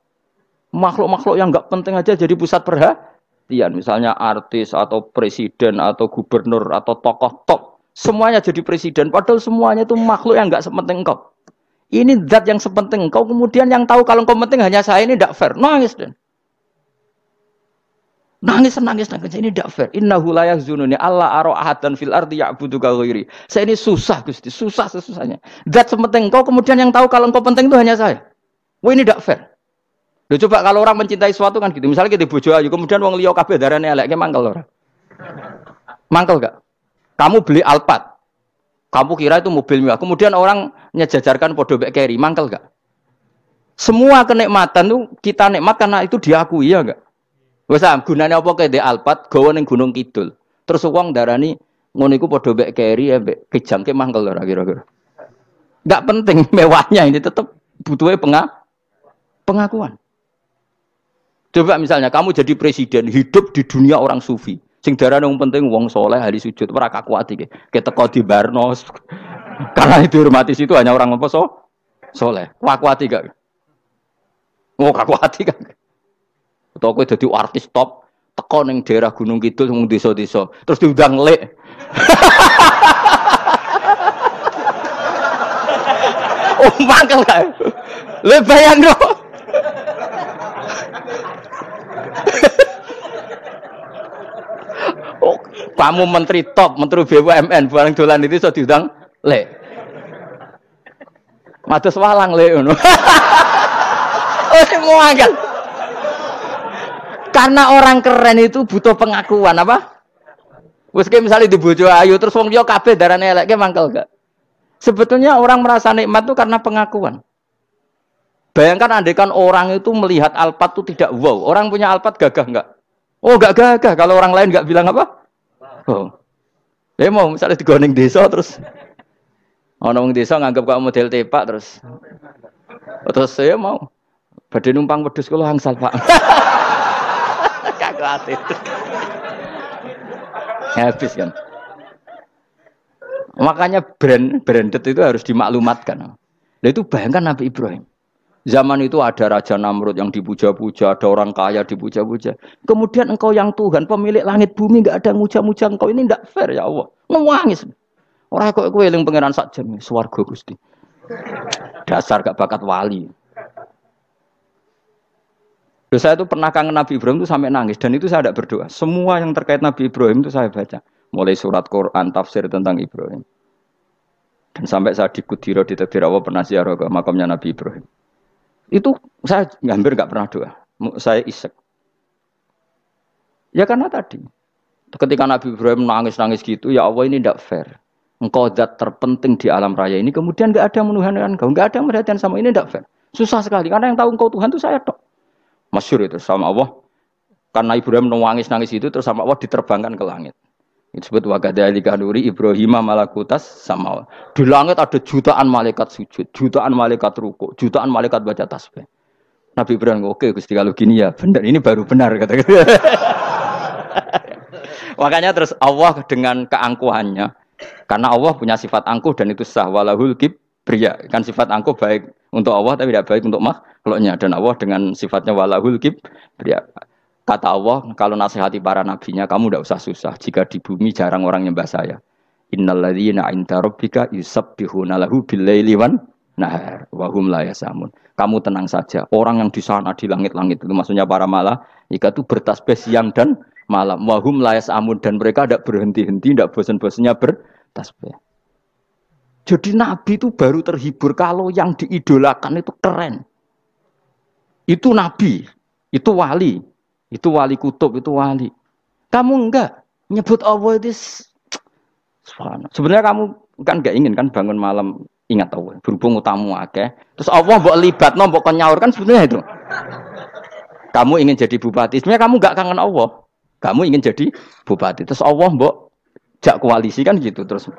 Makhluk-makhluk yang enggak penting aja jadi pusat perhatian. Misalnya artis atau presiden atau gubernur atau tokoh top. Semuanya jadi presiden. Padahal semuanya itu makhluk yang enggak sepenting engkau. Ini zat yang sepenting engkau. Kemudian yang tahu kalau engkau penting hanya saya, ini tidak fair. Nangis dan. Nangis. Ini tidak fair. Innahu la yahzununi Allah ara ahadan fil ardi ya'budu ka ghairi. Saya ini susah Gusti, susah sesusahnya. Zat sepenting kau kemudian yang tahu kalau engkau penting itu hanya saya. Wah ini tidak fair. Loh, coba kalau orang mencintai sesuatu kan gitu. Misalnya kita bojo ayu, kemudian wong liya kabeh darane elek, mangkel ora? Mangkel gak? Kamu beli Alphard. Kamu kira itu mobil mewah. Kemudian orang nyejajarkan podo mek keri, mangkel gak? Semua kenikmatan tuh kita nikmat karena itu diakui ya enggak? Wes gunane apa kae ndek Alphard gawa ning Gunung Kidul. Terus wong darani ngono iku padha mbek keri mbek kejangke mangkel ora kira-kira. Enggak penting mewahnya ini tetap butuhnya pengakuan. Coba misalnya kamu jadi presiden hidup di dunia orang sufi. Sing darane wong penting wong saleh ahli sujud ora kakuat iki. Keteko di Barnos. Karena itu dihormati situ hanya orang apa saleh. Kakuat gak? Oh kakuat gak? Atau kowe dadi artis top teko ning daerah Gunung Kidul wong desa-desa terus diundang lek. Oh mangkel kae. Le bayangno. Oh, kamu menteri top, menteri BUMN bareng dolan itu iso diundang lek. Mados walang lek ngono. Oh semua kan. Karena orang keren itu butuh pengakuan apa? Wes misalnya di bojo ayu terus wong liya kabeh darane elek mangkel gak? Sebetulnya orang merasa nikmat itu karena pengakuan. Bayangkan andekan orang itu melihat Alphard itu tidak wow. Orang punya Alphard gagah enggak? Oh enggak gagah. Kalau orang lain enggak bilang apa? Oh. Ya mau misalnya digoning desa terus orang desa nganggap kamu model tepak terus saya mau badhe numpang wedhus kula angsal Pak. Kagak habis kan. Makanya branded itu harus dimaklumatkan. Nah itu bayangkan Nabi Ibrahim. Zaman itu ada Raja Namrud yang dipuja-puja, ada orang kaya dipuja-puja. Kemudian engkau yang Tuhan, pemilik langit bumi, enggak ada muja-muja engkau. Ini enggak fair ya Allah. Nangis. Orang kok kowe eling pangeran sak jam, swarga Gusti. Dasar gak bakat wali. Saya itu pernah kangen Nabi Ibrahim itu sampai nangis dan itu saya tidak berdoa. Semua yang terkait Nabi Ibrahim itu saya baca. Mulai surat Quran, tafsir tentang Ibrahim. Dan sampai saya di Kudiro di Tadbirawa pernah ziarah ke makamnya Nabi Ibrahim. Itu saya hampir nggak pernah doa. Saya isek. Ya karena tadi. Ketika Nabi Ibrahim nangis-nangis gitu, ya Allah ini tidak fair. Engkau zat terpenting di alam raya ini. Kemudian nggak ada yang menuhankan engkau. Nggak ada yang perhatian sama ini tidak fair. Susah sekali. Karena yang tahu engkau Tuhan itu saya tok. Masyhur itu sama Allah. Karena Ibrahim nangis-nangis itu terus sama Allah diterbangkan ke langit. Itu disebut wa kadzalika nuri Ibrahim malakutas sama. Di langit ada jutaan malaikat sujud, jutaan malaikat ruku, jutaan malaikat baca tasbih. Nabi Ibrahim oke Gusti kalau gini ya benar, ini baru benar kata. Makanya terus Allah dengan keangkuhannya, karena Allah punya sifat angkuh dan itu sah walahul kibriya. Kan sifat angkuh baik untuk Allah tapi tidak baik untuk makhluknya, dan Allah dengan sifatnya walahul kibriya. Kata Allah, kalau nasihati para nabinya, kamu tidak usah susah. Jika di bumi jarang orang nyembah saya. Innalladzina 'inda rabbika yusabbihuna lahu bil-laili wan nahar wa hum la yasamun. Kamu tenang saja. Orang yang di sana di langit-langit itu maksudnya para malaikat itu bertasbih siang dan malam. Wa hum la yasamun, dan mereka tidak berhenti-henti, tidak bosan-bosannya bertasbih. Jadi nabi itu baru terhibur kalau yang diidolakan itu keren. Itu nabi, itu wali. Itu wali kutub, itu wali. Kamu enggak nyebut Allah itu sebenarnya kamu kan enggak ingin kan bangun malam ingat Allah. Berhubung utamu akeh. Terus Allah mbok libatno, mbok nyaur kan sebenarnya itu. Kamu ingin jadi bupati. Sebenarnya kamu enggak kangen Allah. Kamu ingin jadi bupati. Terus Allah mbok jak koalisi kan gitu. Terus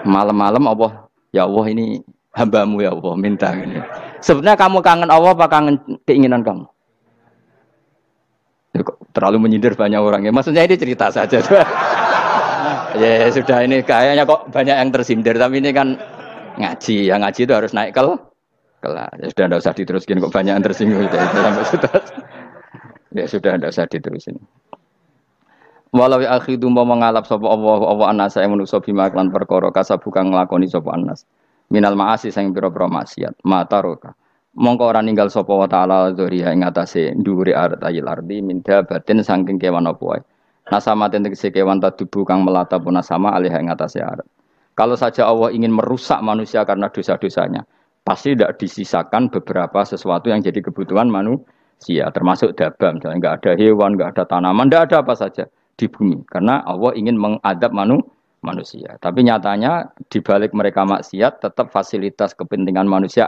malam-malam Allah, ya Allah ini hambamu ya Allah minta ini. Sebenarnya kamu kangen Allah apa kangen keinginan kamu? Terlalu menyindir banyak orang ya. Maksudnya ini cerita saja. Ya sudah ini kayaknya kok banyak yang tersindir. Tapi ini kan ngaji. Yang ngaji itu harus naik kelas. Ya sudah tidak usah diteruskin kok banyak yang tersinggung. Ya sudah tidak usah diterusin. Walau ya akhidu mau mengalap sapa Allah anasa yang manusa bima lan perkara kasab bukan nglakoni sapa anas. Minal ma'asi sing pira-pira maksiat. Mata roka. Mongko ora ninggal sapa wa ta'ala dzuriya ing atase dhuwure ayil ardi minda batin saking kewan apa wae. Nasamaten tegese kewan tadubu kang melata pun sama alih ing atase arat. Kalau saja Allah ingin merusak manusia karena dosa-dosanya, pasti tidak disisakan beberapa sesuatu yang jadi kebutuhan manusia, termasuk dabam. Misalnya enggak ada hewan, enggak ada tanaman, enggak ada apa saja di bumi. Karena Allah ingin mengadab manusia. Tapi nyatanya di balik mereka maksiat tetap fasilitas kepentingan manusia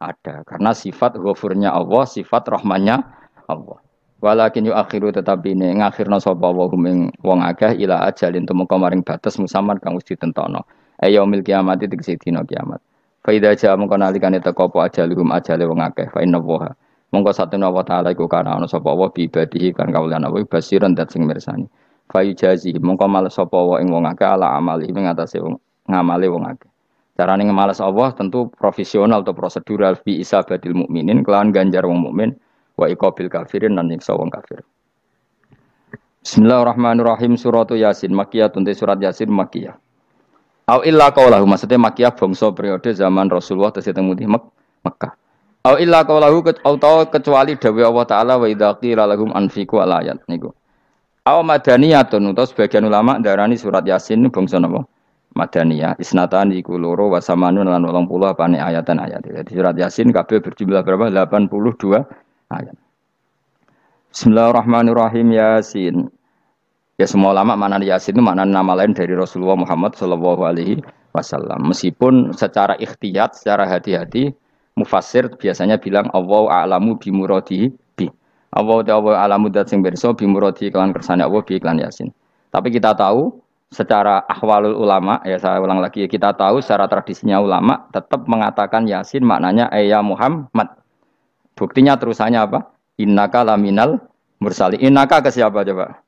ada karena sifat ghafurnya Allah, sifat rahmannya Allah. Walakin yu akhiru tetapi ini ngakhirna sapa wa hum wong akeh ila ajalin tumeka maring batas musamman kang wis ditentokno. Yaumil kiamat tegese dina kiamat. Fa idza jaa mongko nalikane teka apa ajaluhum ajale wong akeh fa inna wa mongko satuna wa taala iku kana ana sapa wa bi ibadihi kan kawulan apa basiran dat sing mirsani. Fa yujazi mongko males sapa wa ing wong akeh ala amali ing atase ngamale wong akeh. Carane ngemalas Allah tentu profesional atau prosedural bi isabatil mukminin kelawan ganjar wong mukmin wa iqabil kafirin lan nyiksa wong kafir. Bismillahirrahmanirrahim surat Yasin Makkiyah tunte surat Yasin Makkiyah. Au illa qaulahu maksudnya Makkiyah bangsa periode zaman Rasulullah tesih teng Mekkah. Au illa qaulahu kecuali dawuh Allah taala wa idza qila lahum anfiqu alayat niku. Au madaniyatun utawa sebagian ulama darani surat Yasin bangsa napa? Madaniyah isnatan iku loro wa samanun lan 80 apane ayatan ayat. Jadi surat Yasin kabeh berjumlah berapa? 82 ayat. Bismillahirrahmanirrahim Yasin. Ya semua ulama makna Yasin itu makna nama lain dari Rasulullah Muhammad sallallahu alaihi wasallam. Meskipun secara ikhtiyat, secara hati-hati mufassir biasanya bilang Allahu a'lamu bi muradihi bi. Allahu a'lamu dat sing pirsa bi muradihi kelan kersane Allah bi iklan Yasin. Tapi kita tahu secara ahwalul ulama, ya saya ulang lagi, kita tahu secara tradisinya ulama tetap mengatakan Yasin maknanya ya Muhammad. Buktinya terusannya apa? Innaka laminal mursali. Innaka ke siapa coba?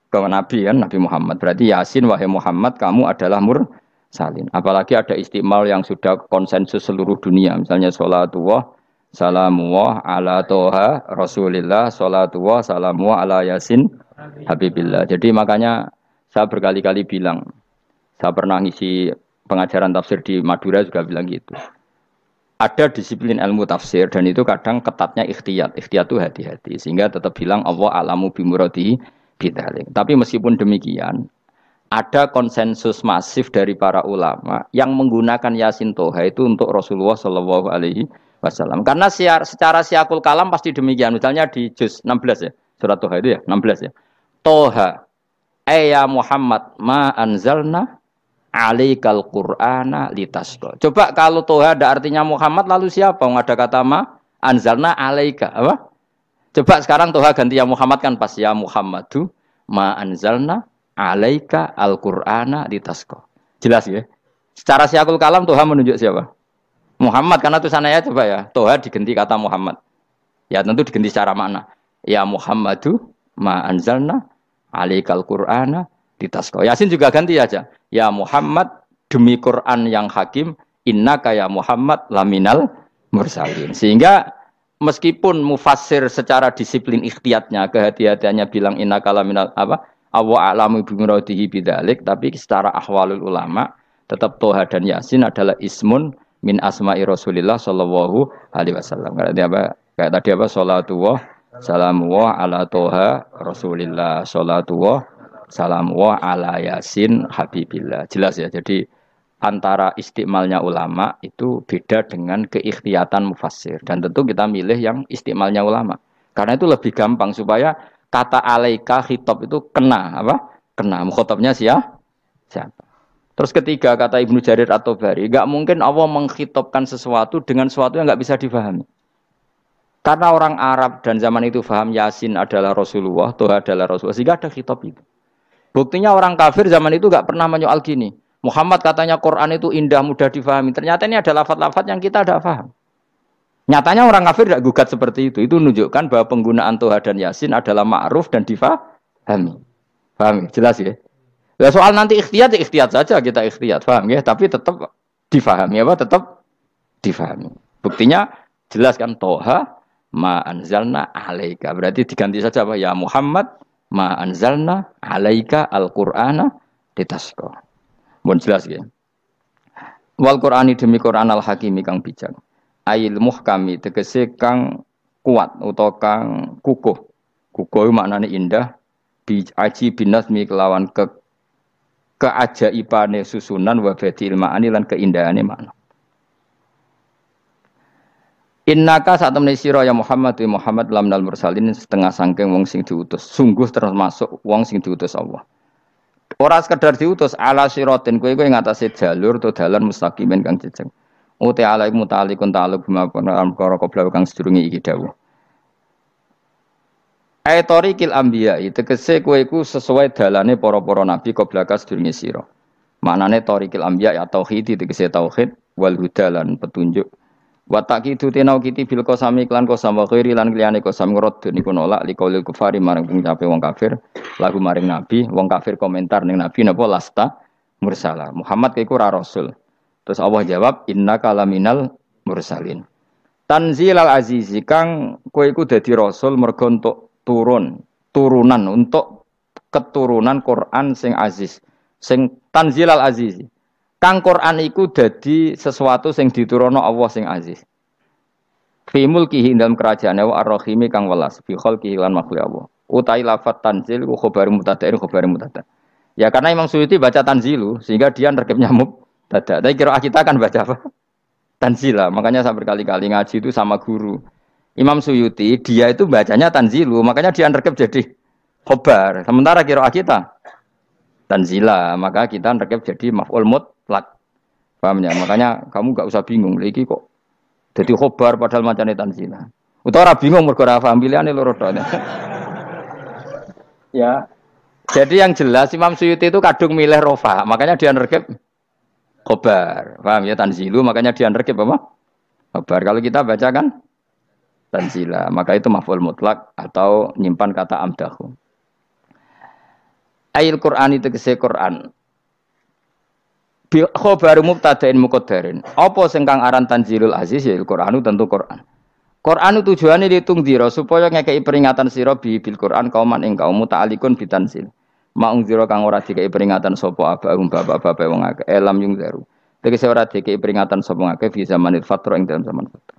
Ke Nabi kan, Nabi Muhammad. Berarti Yasin wahai Muhammad kamu adalah mursalin. Apalagi ada istimal yang sudah konsensus seluruh dunia. Misalnya sholatullah, salamullah ala toha rasulillah, sholatullah, salamullah ala Yasin habibillah. Jadi makanya saya berkali-kali bilang, saya pernah ngisi pengajaran tafsir di Madura juga bilang gitu. Ada disiplin ilmu tafsir dan itu kadang ketatnya ikhtiyat. Ikhtiyat itu hati-hati. Sehingga tetap bilang Allah a'lamu bimuradihi bidzalik. Tapi meskipun demikian, ada konsensus masif dari para ulama yang menggunakan Yasin Toha itu untuk Rasulullah Shallallahu Alaihi Wasallam. Karena secara siakul kalam pasti demikian. Misalnya di juz 16 ya, surat Toha itu ya, 16 ya. Toha. Ya Muhammad ma anzalna alaikal qur'ana litasqa. Coba kalau Toha ada artinya Muhammad lalu siapa? Ada kata ma anzalna alaika apa? Coba sekarang Toha ganti ya Muhammad kan pas ya Muhammadu ma anzalna alaika al-qur'ana litasqa. Jelas ya? Secara siakul kalam Toha menunjuk siapa? Muhammad karena tulisannya coba ya. Toha diganti kata Muhammad. Ya tentu diganti secara makna. Ya Muhammadu ma anzalna alaikal Qur'ana ditasqa. Yasin juga ganti aja. Ya Muhammad demi Quran yang hakim innaka ya Muhammad laminal mursalin. Sehingga meskipun mufassir secara disiplin ikhtiyatnya kehati-hatiannya bilang innaka laminal apa? Awa a'lamu bimuradihi bidzalik, tapi secara ahwalul ulama tetap Toha dan Yasin adalah ismun min asma'i Rasulillah sallallahu alaihi wasallam. Kayak tadi apa? Salatullah salamullah ala Toha Rasulillah, salatullah salamullah ala Yasin habibillah. Jelas ya. Jadi antara istimalnya ulama itu beda dengan keikhtiyatan mufassir. Dan tentu kita milih yang istimalnya ulama. Karena itu lebih gampang supaya kata alaika khitab itu kena apa? Kena mukhatabnya siapa? Terus ketiga kata Ibnu Jarir At-Tabari, enggak mungkin Allah mengkhitabkan sesuatu dengan sesuatu yang enggak bisa difahami. Karena orang Arab dan zaman itu paham Yasin adalah Rasulullah, Toha adalah Rasulullah, sehingga ada khitab itu. Buktinya orang kafir zaman itu enggak pernah menyoal gini. Muhammad katanya Quran itu indah, mudah difahami. Ternyata ini ada lafaz-lafaz yang kita tidak paham. Nyatanya orang kafir tidak gugat seperti itu. Itu menunjukkan bahwa penggunaan Toha dan Yasin adalah ma'ruf dan difahami. Paham? Jelas ya? Nah, soal nanti ikhtiyat, ya ikhtiyat saja kita ikhtiyat. Paham ya? Tapi tetap difahami. Apa? Tetap difahami. Buktinya jelas kan Toha ma anzalna alaika. Berarti diganti saja apa? Ya Muhammad ma anzalna alaika al-Qur'ana litasqa. Mohon jelas ya. Wal Qur'ani demi Qur'an al-Hakimi kang bijak. ail muhkami tegese kang kuat utawa kang kukuh. Kukuh maknane indah bi aji binasmi kelawan keajaibane susunan wa badil ma'ani lan keindahane makna. Innaka saat temne sira ya Muhammad wa Muhammad lamnal mursalin setengah sangking wong sing diutus. Sungguh termasuk wong sing diutus Allah. Ora sekedar diutus ala siratin kowe ing atase jalur to dalan mustaqimin kang jejeg. Uti ala mutalikun ta'alluq bima perkara qabla kang sedurunge iki dawuh. Ayatorikil anbiya tegese kowe iku sesuai dalane para-para nabi qabla ka sedurunge sira. Maknane torikil anbiya ya tauhid tegese tauhid wal huda lan petunjuk. Wa taqidu tenau kiti bil qasami klan qasam wa ghairi lan liyane qasam ngrad niku nolak liqaulil kufari marang pengucape wong kafir lagu maring nabi wong kafir komentar ning nabi napa lasta mursala Muhammad iku ora rasul terus Allah jawab innaka laminal mursalin tanzilal azizi kang kowe iku dadi rasul mergo entuk turunan untuk keturunan Quran sing aziz sing tanzilal azizi kang Quran iku dadi sesuatu sing diturunno Allah sing aziz. Fi mulkihi dalam kerajaane wa ar-rahimi kang welas fi khalqihi lan makhluk Allah. Utai lafat tanzil ku khabar mubtada'in khabar mubtada'. Ya karena Imam Suyuti baca tanzilu sehingga dia nerkepnya mubtada'. Tapi kira kita akan baca apa? Tanzila. Makanya saya berkali-kali ngaji itu sama guru. Imam Suyuti dia itu bacanya tanzilu, makanya dia nerkep jadi khabar. Sementara kira kita tanzila, maka kita nerkep jadi maf'ul mutlak. Paham ya? Makanya kamu enggak usah bingung iki kok dadi khobar padahal macane tanzila. Utawa ora bingung mergo ora paham pilihane loro tok. Ya. Jadi yang jelas Imam Suyuti itu kadung milih rofa, makanya dia nerkep khobar. Paham ya tanzilu, makanya dia nerkep apa? Khobar. Kalau kita baca kan tanzila, maka itu maf'ul mutlak atau nyimpan kata amdahu. Ayil Qur'an itu kese Qur'an. Bi khabaru mubtada'in muqaddarin. Apa sing kang aran tanzilul aziz ya Qur'anu tentu Qur'an. Qur'anu tujuane ditungdira supaya ngekeki peringatan sira bil Qur'an kauman ing kaum muta'alikun bitanzil. Maung zira kang ora dikeki peringatan sapa abahum bapak-bapak wong akeh elam yung zaru. Tegese ora dikeki peringatan sapa akeh fi zamanil fatra ing dalam zaman fatra.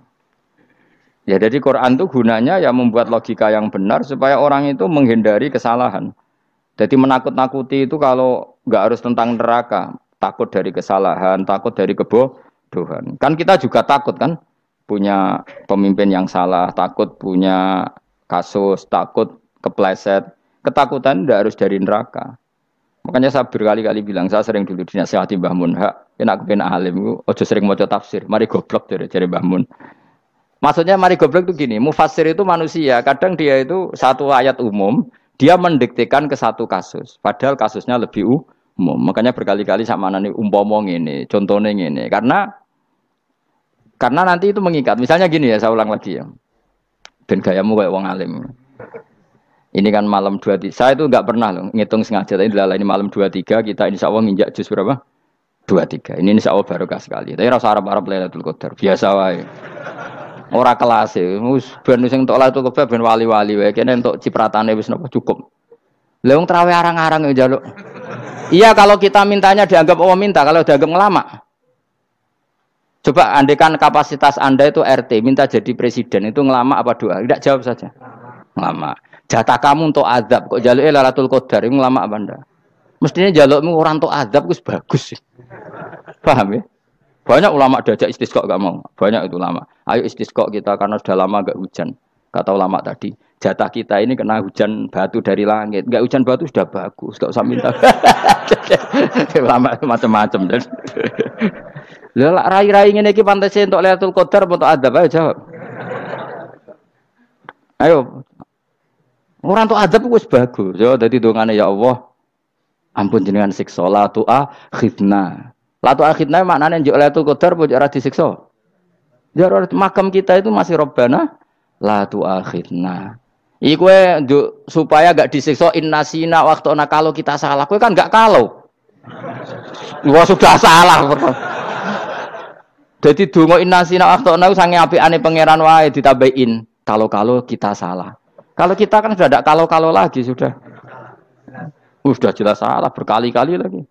Ya jadi Qur'an itu gunanya ya membuat logika yang benar supaya orang itu menghindari kesalahan. Jadi menakut-nakuti itu kalau nggak harus tentang neraka, takut dari kesalahan, takut dari kebodohan. Kan kita juga takut kan, punya pemimpin yang salah, takut punya kasus, takut kepleset. Ketakutan tidak harus dari neraka. Makanya saya berkali-kali bilang, saya sering dulu dinasihati Mbah Mun, enak kepen alim, ojo sering maca tafsir, mari goblok dari Mbah Mun. Maksudnya mari goblok itu gini, mufassir itu manusia, kadang dia itu satu ayat umum, dia mendiktekan ke satu kasus, padahal kasusnya lebih umum. Makanya berkali-kali sama nani umpama ngene, contohnya ngene. Karena nanti itu mengikat. Misalnya gini ya, saya ulang lagi ya. Ben gayamu kayak wong alim. Ini kan malam 23. Saya itu enggak pernah loh ngitung sengaja. Tapi ini malam 23 kita insya Allah nginjak juz berapa? 23. Ini insya Allah barokah sekali. Tapi rasa Arab-Arab Lailatul Qadar. Biasa wae. Ora kelas e, wis ben sing entuk Lailatul Qadar ben wali-wali wae. Kene entuk cipratane wis napa cukup. Lah wong traweh arang-arang yo njaluk. Iya kalau kita mintanya dianggap Allah minta, kalau dianggap ngelama. Coba andekan kapasitas Anda itu RT, minta jadi presiden itu ngelama apa doa? Tidak jawab saja. Ngelama. Jatah kamu untuk azab kok njaluke Lailatul Qadar itu ngelama apa Anda? Mestinya njalukmu orang untuk azab wis bagus sih. Paham ya? Banyak ulama diajak istisqa enggak mau. Banyak itu ulama. Ayo istisqa kita karena sudah lama enggak hujan. Kata ulama tadi, jatah kita ini kena hujan batu dari langit. Enggak hujan batu sudah bagus, enggak usah minta. Ulama macam-macam. Lah rai-rai ngene iki pantese entuk Lailatul Qadar apa entuk adab ayo jawab. Ayo. Ora entuk adab wis bagus. Yo dadi dongane ya Allah. Ampun jenengan siksa la tu'akhidna. Latu akhirnya maknanya njuk Lailatul Qadar pojok ora disiksa. Ya makam kita itu masih Rabbana latu akhirna. Iku supaya gak disiksa innasina waktuna kalau kita salah. Kowe kan gak kalau. Wah sudah salah. Jadi donga innasina waktuna sange apikane pangeran wae ditambahin kalau kita salah. Kalau kita kan sudah tidak kalau lagi sudah. Sudah jelas salah berkali-kali lagi.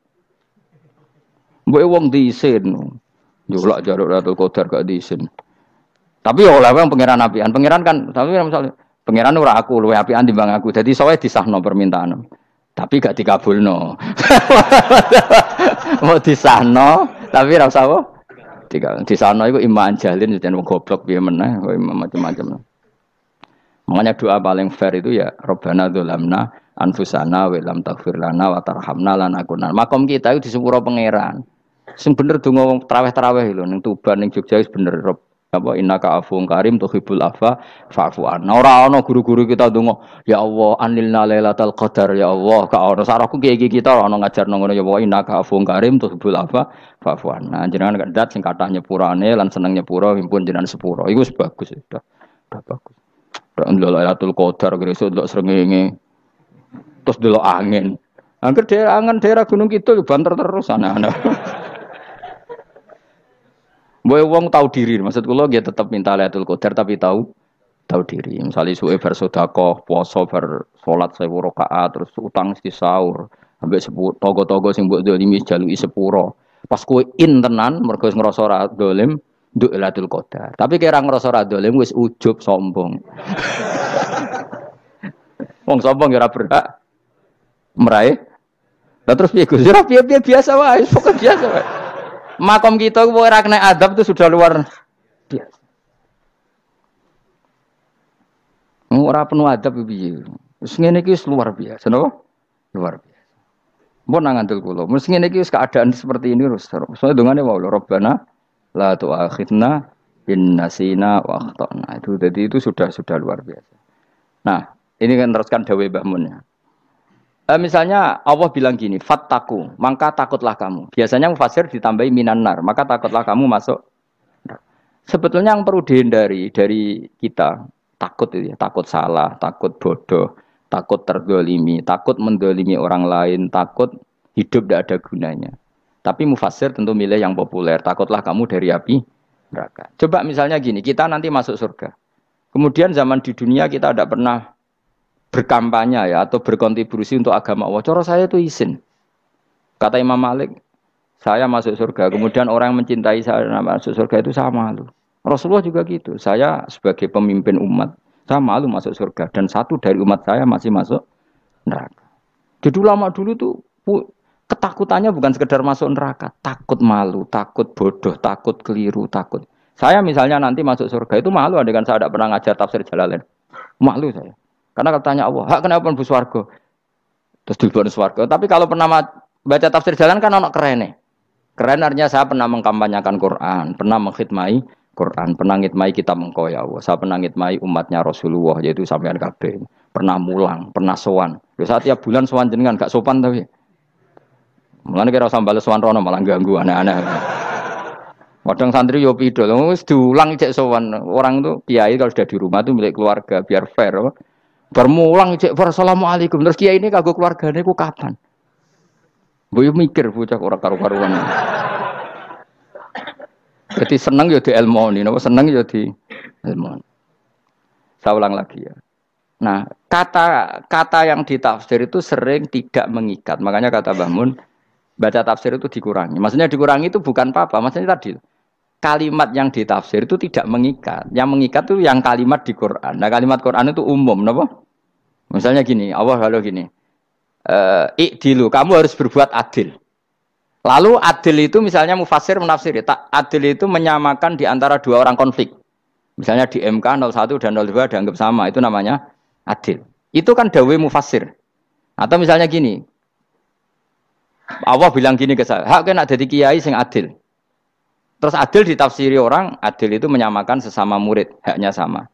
Mbok wong diisin. Njolak jaruk Lailatul Qadar gak diisin. Tapi ya oleh yang pangeran apian. Pangeran kan tapi misalnya pangeran ora aku luwe apian timbang aku. Jadi soalnya disahno permintaan. Tapi gak dikabulno. Mau disahno tapi ora usah apa? Disahno iku iman jalin jan wong goblok piye meneh, macam-macam. Makanya doa paling fair itu ya Rabbana dzalamna anfusana wa lam taghfir lana wa tarhamna lanakunanna. Makom kita itu di sepuro pangeran. Sing bener donga traweh-traweh lho ning Tuban ning Jogja wis bener apa innaka afuwun karim tuhibbul afwa fa'fu anna. Ora ana guru-guru kita donga ya Allah anilna lailatul qadar ya Allah. Ka ono sarahku kiye kita ora ono ngajarno ngono ya Allah innaka afuwun karim tuhibbul afwa fa'fu anna. Jenengan kandat sing kathah nyepurane lan seneng nyepuro impun jenengan sepuro. Iku bagus sudah. Udah bagus. Ndelok Lailatul Qadar gresuk ndelok srengenge. Terus ndelok angin. Angger daerah Gunung Kidul banter terus anak-anak. Boy wong tahu diri, maksud kula nggih tetep minta Lailatul Qadar tapi tahu diri. Misale suwe bar sedekah, puasa bar salat 1000 rakaat terus utang mesti sahur. Ambek togo-togo sing mbok dolimi jaluki sepuro. Pas kowe tenan mergo ngrasa ora dolim nduk Lailatul Qadar. Tapi kira ngrasa ora dolim wis ujub sombong. Wong sombong ya ora berhak meraih. Lah terus piye Gus? Ora piye-piye biasa wae, pokoke biasa wae. Makom kita kok ora kena adab itu sudah luar biasa. Ora penuh adab piye. Wis ngene iki wis luar biasa, napa? Luar biasa. Mbon nang ngandel kula. Wis ngene iki wis keadaan seperti ini terus. Soale dongane wae Rabbana la tu'akhidna in nasina wa akhtana. Itu jadi itu sudah luar biasa. Nah, ini kan teruskan dawuh Mbah Mun ya. Misalnya Allah bilang gini, fattaku, maka takutlah kamu. Biasanya mufasir ditambahi minan nar, maka takutlah kamu masuk. Sebetulnya yang perlu dihindari dari kita, takut itu ya, takut salah, takut bodoh, takut terdolimi, takut mendolimi orang lain, takut hidup tidak ada gunanya. Tapi mufasir tentu milih yang populer, takutlah kamu dari api neraka. Coba misalnya gini, kita nanti masuk surga. Kemudian zaman di dunia kita tidak pernah berkampanye ya atau berkontribusi untuk agama Allah. Cara saya itu izin. Kata Imam Malik, saya masuk surga. Kemudian orang yang mencintai saya masuk surga itu saya malu. Rasulullah juga gitu. Saya sebagai pemimpin umat, saya malu masuk surga. Dan satu dari umat saya masih masuk neraka. Jadi ulama dulu tuh ketakutannya bukan sekedar masuk neraka, takut malu, takut bodoh, takut keliru, takut. Saya misalnya nanti masuk surga itu malu dengan saya tidak pernah ngajar tafsir Jalalain. Malu saya. Karena katanya Allah, hak kenapa pun swarga? Terus dilebokno swarga. Tapi kalau pernah baca tafsir jalan kan ono kerene. Keren artinya saya pernah mengkampanyakan Quran, pernah mengkhidmati Quran, pernah ngitmai kitab engkau ya Allah. Saya pernah ngitmai umatnya Rasulullah yaitu sampean kabeh. Pernah mulang, pernah sowan. Lha saat tiap bulan sowan jenengan gak sopan tapi. Mulane kira usah bales sowan rono malah ganggu anak-anak. Kadang santri yo pidol, wis diulang cek sowan. Orang itu kiai kalau sudah di rumah itu milik keluarga biar fair. Bermulang cek assalamualaikum terus kiai ini kagok keluargane ku kapan? Mbok mikir bocah ora karo-karuan. Jadi seneng ya di ilmoni, napa seneng ya di ilmoni. Saya ulang lagi ya. Nah, kata yang ditafsir itu sering tidak mengikat. Makanya kata Mbah Mun, baca tafsir itu dikurangi. Maksudnya dikurangi itu bukan apa-apa, maksudnya tadi kalimat yang ditafsir itu tidak mengikat. Yang mengikat itu yang kalimat di Quran. Nah, kalimat Quran itu umum, napa? Misalnya gini, Allah kalau gini. Ikdilu, kamu harus berbuat adil. Lalu adil itu misalnya mufasir menafsir, adil itu menyamakan di antara dua orang konflik. Misalnya di MK 01 dan 02 dianggap sama, itu namanya adil. Itu kan dawai mufasir. Atau misalnya gini, Allah bilang gini ke saya, hak kena jadi kiai sing adil. Terus adil ditafsiri orang, adil itu menyamakan sesama murid, haknya sama.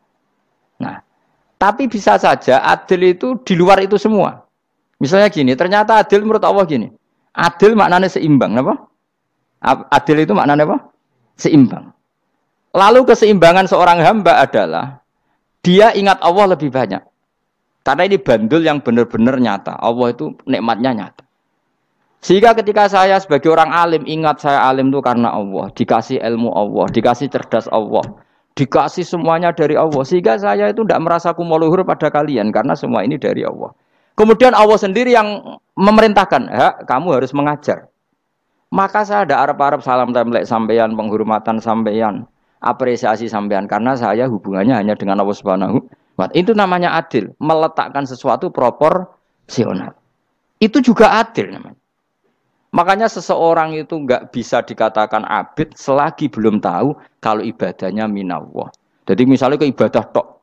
Nah, tapi bisa saja adil itu di luar itu semua. Misalnya gini, ternyata adil menurut Allah gini. Adil maknanya seimbang, apa? Adil itu maknanya apa? Seimbang. Lalu keseimbangan seorang hamba adalah dia ingat Allah lebih banyak. Karena ini bandul yang benar-benar nyata. Allah itu nikmatnya nyata. Sehingga ketika saya sebagai orang alim ingat saya alim itu karena Allah, dikasih ilmu Allah, dikasih cerdas Allah, dikasih semuanya dari Allah. Sehingga saya itu tidak merasa kumuluhur pada kalian karena semua ini dari Allah. Kemudian Allah sendiri yang memerintahkan, kamu harus mengajar. Maka saya ada arep-arep salam templek sampeyan, penghormatan sampeyan. apresiasi sampean karena saya hubungannya hanya dengan Allah Subhanahu wa ta'ala. Itu namanya adil, meletakkan sesuatu proporsional. Itu juga adil namanya. Makanya seseorang itu enggak bisa dikatakan abid selagi belum tahu kalau ibadahnya minallah. Jadi misalnya ke ibadah tok.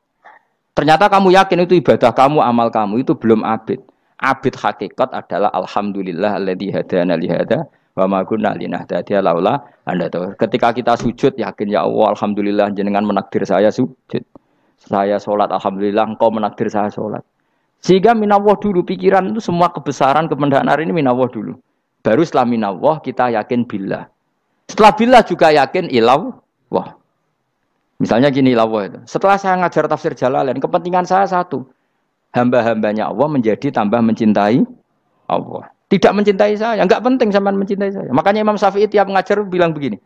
Ternyata kamu yakin itu ibadah kamu, amal kamu itu belum abid. Abid hakikat adalah alhamdulillah alladzi hadana li hada wa ma kunna linahtadiya laula anda tahu. Ketika kita sujud yakin ya Allah alhamdulillah jenengan menakdir saya sujud. Saya sholat alhamdulillah engkau menakdir saya sholat. Sehingga minallah dulu pikiran itu semua kebesaran kemendahan hari ini minallah dulu. Baru setelah minallah kita yakin billah. Setelah billah juga yakin ilallah. Misalnya gini ilallah itu. Setelah saya ngajar tafsir Jalalain, kepentingan saya satu. Hamba-hambanya Allah menjadi tambah mencintai Allah. Tidak mencintai saya, enggak penting sampean mencintai saya. Makanya Imam Syafi'i tiap ngajar bilang begini.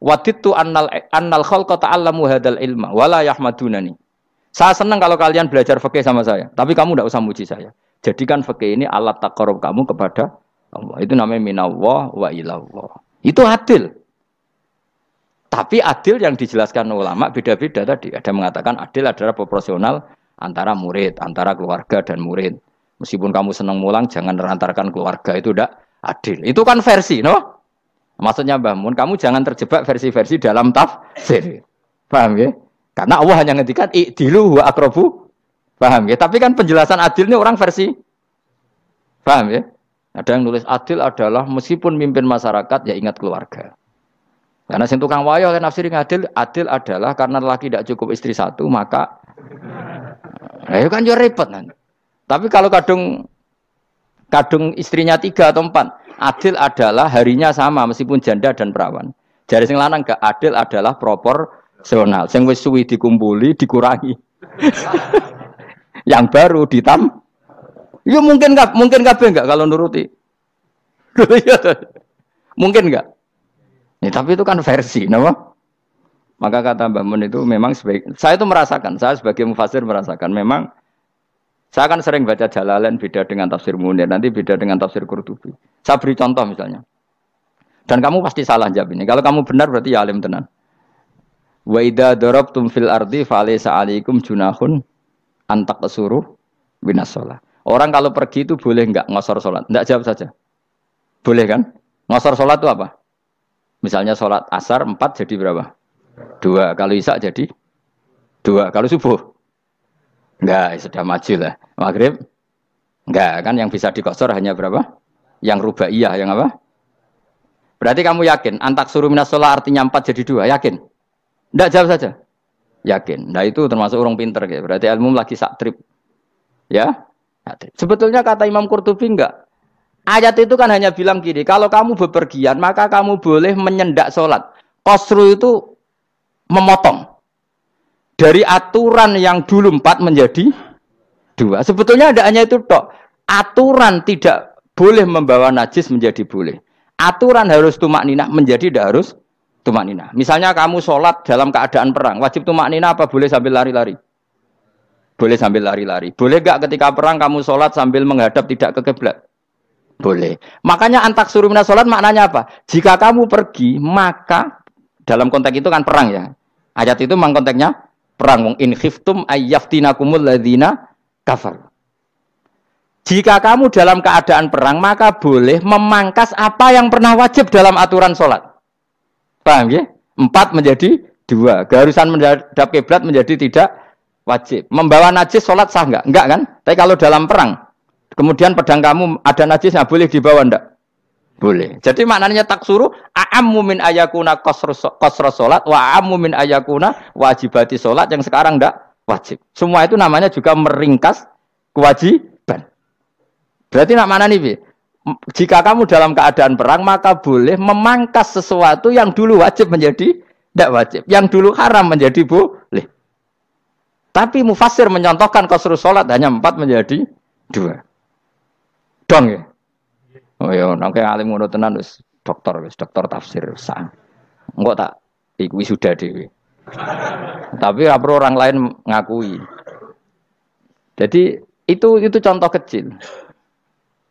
Wadittu annal khalqa ta'allamu hadzal ilma wala yahmadunani. Saya senang kalau kalian belajar fikih sama saya, tapi kamu enggak usah muji saya. Jadikan fikih ini alat taqarrub kamu kepada Allah. Itu namanya minallah wa ilallah. Itu adil. Tapi adil yang dijelaskan ulama beda-beda tadi. Ada mengatakan adil adalah proporsional antara murid, antara keluarga dan murid. Meskipun kamu senang mulang, jangan merantarkan keluarga, itu tidak adil. Itu kan versi, no? Maksudnya Mbah Mun, kamu jangan terjebak versi-versi dalam tafsir. Paham ya? Karena Allah hanya ngendikan i'dilu wa aqrabu. Paham ya? Tapi kan penjelasan adil ini orang versi. Paham ya? Ada yang nulis adil adalah meskipun mimpin masyarakat ya ingat keluarga. Karena sing tukang wayo oleh nafsir adil adalah karena laki tidak cukup istri satu maka itu kan juga repot nanti. Tapi kalau kadung istrinya 3 atau 4, adil adalah harinya sama meskipun janda dan perawan. Jari sing lanang gak adil adalah proporsional. Sing wis suwi dikumpuli dikurangi. Yang baru ya mungkin kabeh enggak kalau nuruti. Mungkin enggak? Ya, tapi itu kan versi, nama. Maka kata Mbah Mun itu memang saya itu merasakan, saya sebagai mufassir merasakan memang saya kan sering baca Jalalain beda dengan tafsir Munir, nanti beda dengan tafsir Qurtubi. Saya beri contoh misalnya. Dan kamu pasti salah jawab ini. Kalau kamu benar berarti ya alim tenan. Wa idza darabtum fil ardi falaysa 'alaikum junahun an taqsuru binas shalah. Orang kalau pergi itu boleh enggak ngosor salat? Enggak, jawab saja. Boleh kan? Ngosor salat itu apa? Misalnya sholat asar 4 jadi berapa? 2. Kalau isya jadi 2. Kalau subuh? Enggak, sudah maju lah. Maghrib? Enggak, kan yang bisa dikosor hanya berapa? Yang rubaiyah, yang apa? Berarti kamu yakin? Antak suruh minas sholat artinya 4 jadi 2, yakin? Enggak, jawab saja. Yakin. Nah itu termasuk orang pinter. Ya. Berarti ilmu lagi sak trip. Ya? Sebetulnya kata Imam Qurtubi enggak. Ayat itu kan hanya bilang gini, kalau kamu bepergian maka kamu boleh menyendak sholat. Qasru itu memotong. Dari aturan yang dulu 4 menjadi 2. Sebetulnya tidak hanya itu tok. Aturan tidak boleh membawa najis menjadi boleh. Aturan harus tumak ninah menjadi tidak harus tumak ninah. Misalnya kamu sholat dalam keadaan perang, wajib tumak ninah apa boleh sambil lari-lari? Boleh sambil lari-lari. Boleh gak ketika perang kamu sholat sambil menghadap tidak ke kiblat? Boleh. Makanya antak suruh minas sholat maknanya apa? Jika kamu pergi, maka dalam konteks itu kan perang ya. Ayat itu memang konteksnya perang. In khiftum ayyaftinakumul ladzina kafar. Jika kamu dalam keadaan perang, maka boleh memangkas apa yang pernah wajib dalam aturan sholat. Paham ya? 4 menjadi 2. Keharusan menghadap kiblat menjadi tidak wajib. Membawa najis sholat sah enggak? Enggak kan? Tapi kalau dalam perang, kemudian pedang kamu ada najisnya, boleh dibawa enggak? Boleh. Jadi maknanya taksuru a'ammu min ayakuna qasra salat wa a'ammu min ayakuna wajibati salat yang sekarang enggak wajib. Semua itu namanya juga meringkas kewajiban. Berarti nak mana nih? Jika kamu dalam keadaan perang maka boleh memangkas sesuatu yang dulu wajib menjadi tidak wajib, yang dulu haram menjadi boleh. Tapi mufassir menyontohkan qasru salat hanya 4 menjadi 2. Dong ya. Oh ya, nang alim ngono tenan wis dokter tafsir sang. Engko tak iku wisuda dhewe. Tapi ora perlu orang lain ngakui. Jadi itu contoh kecil.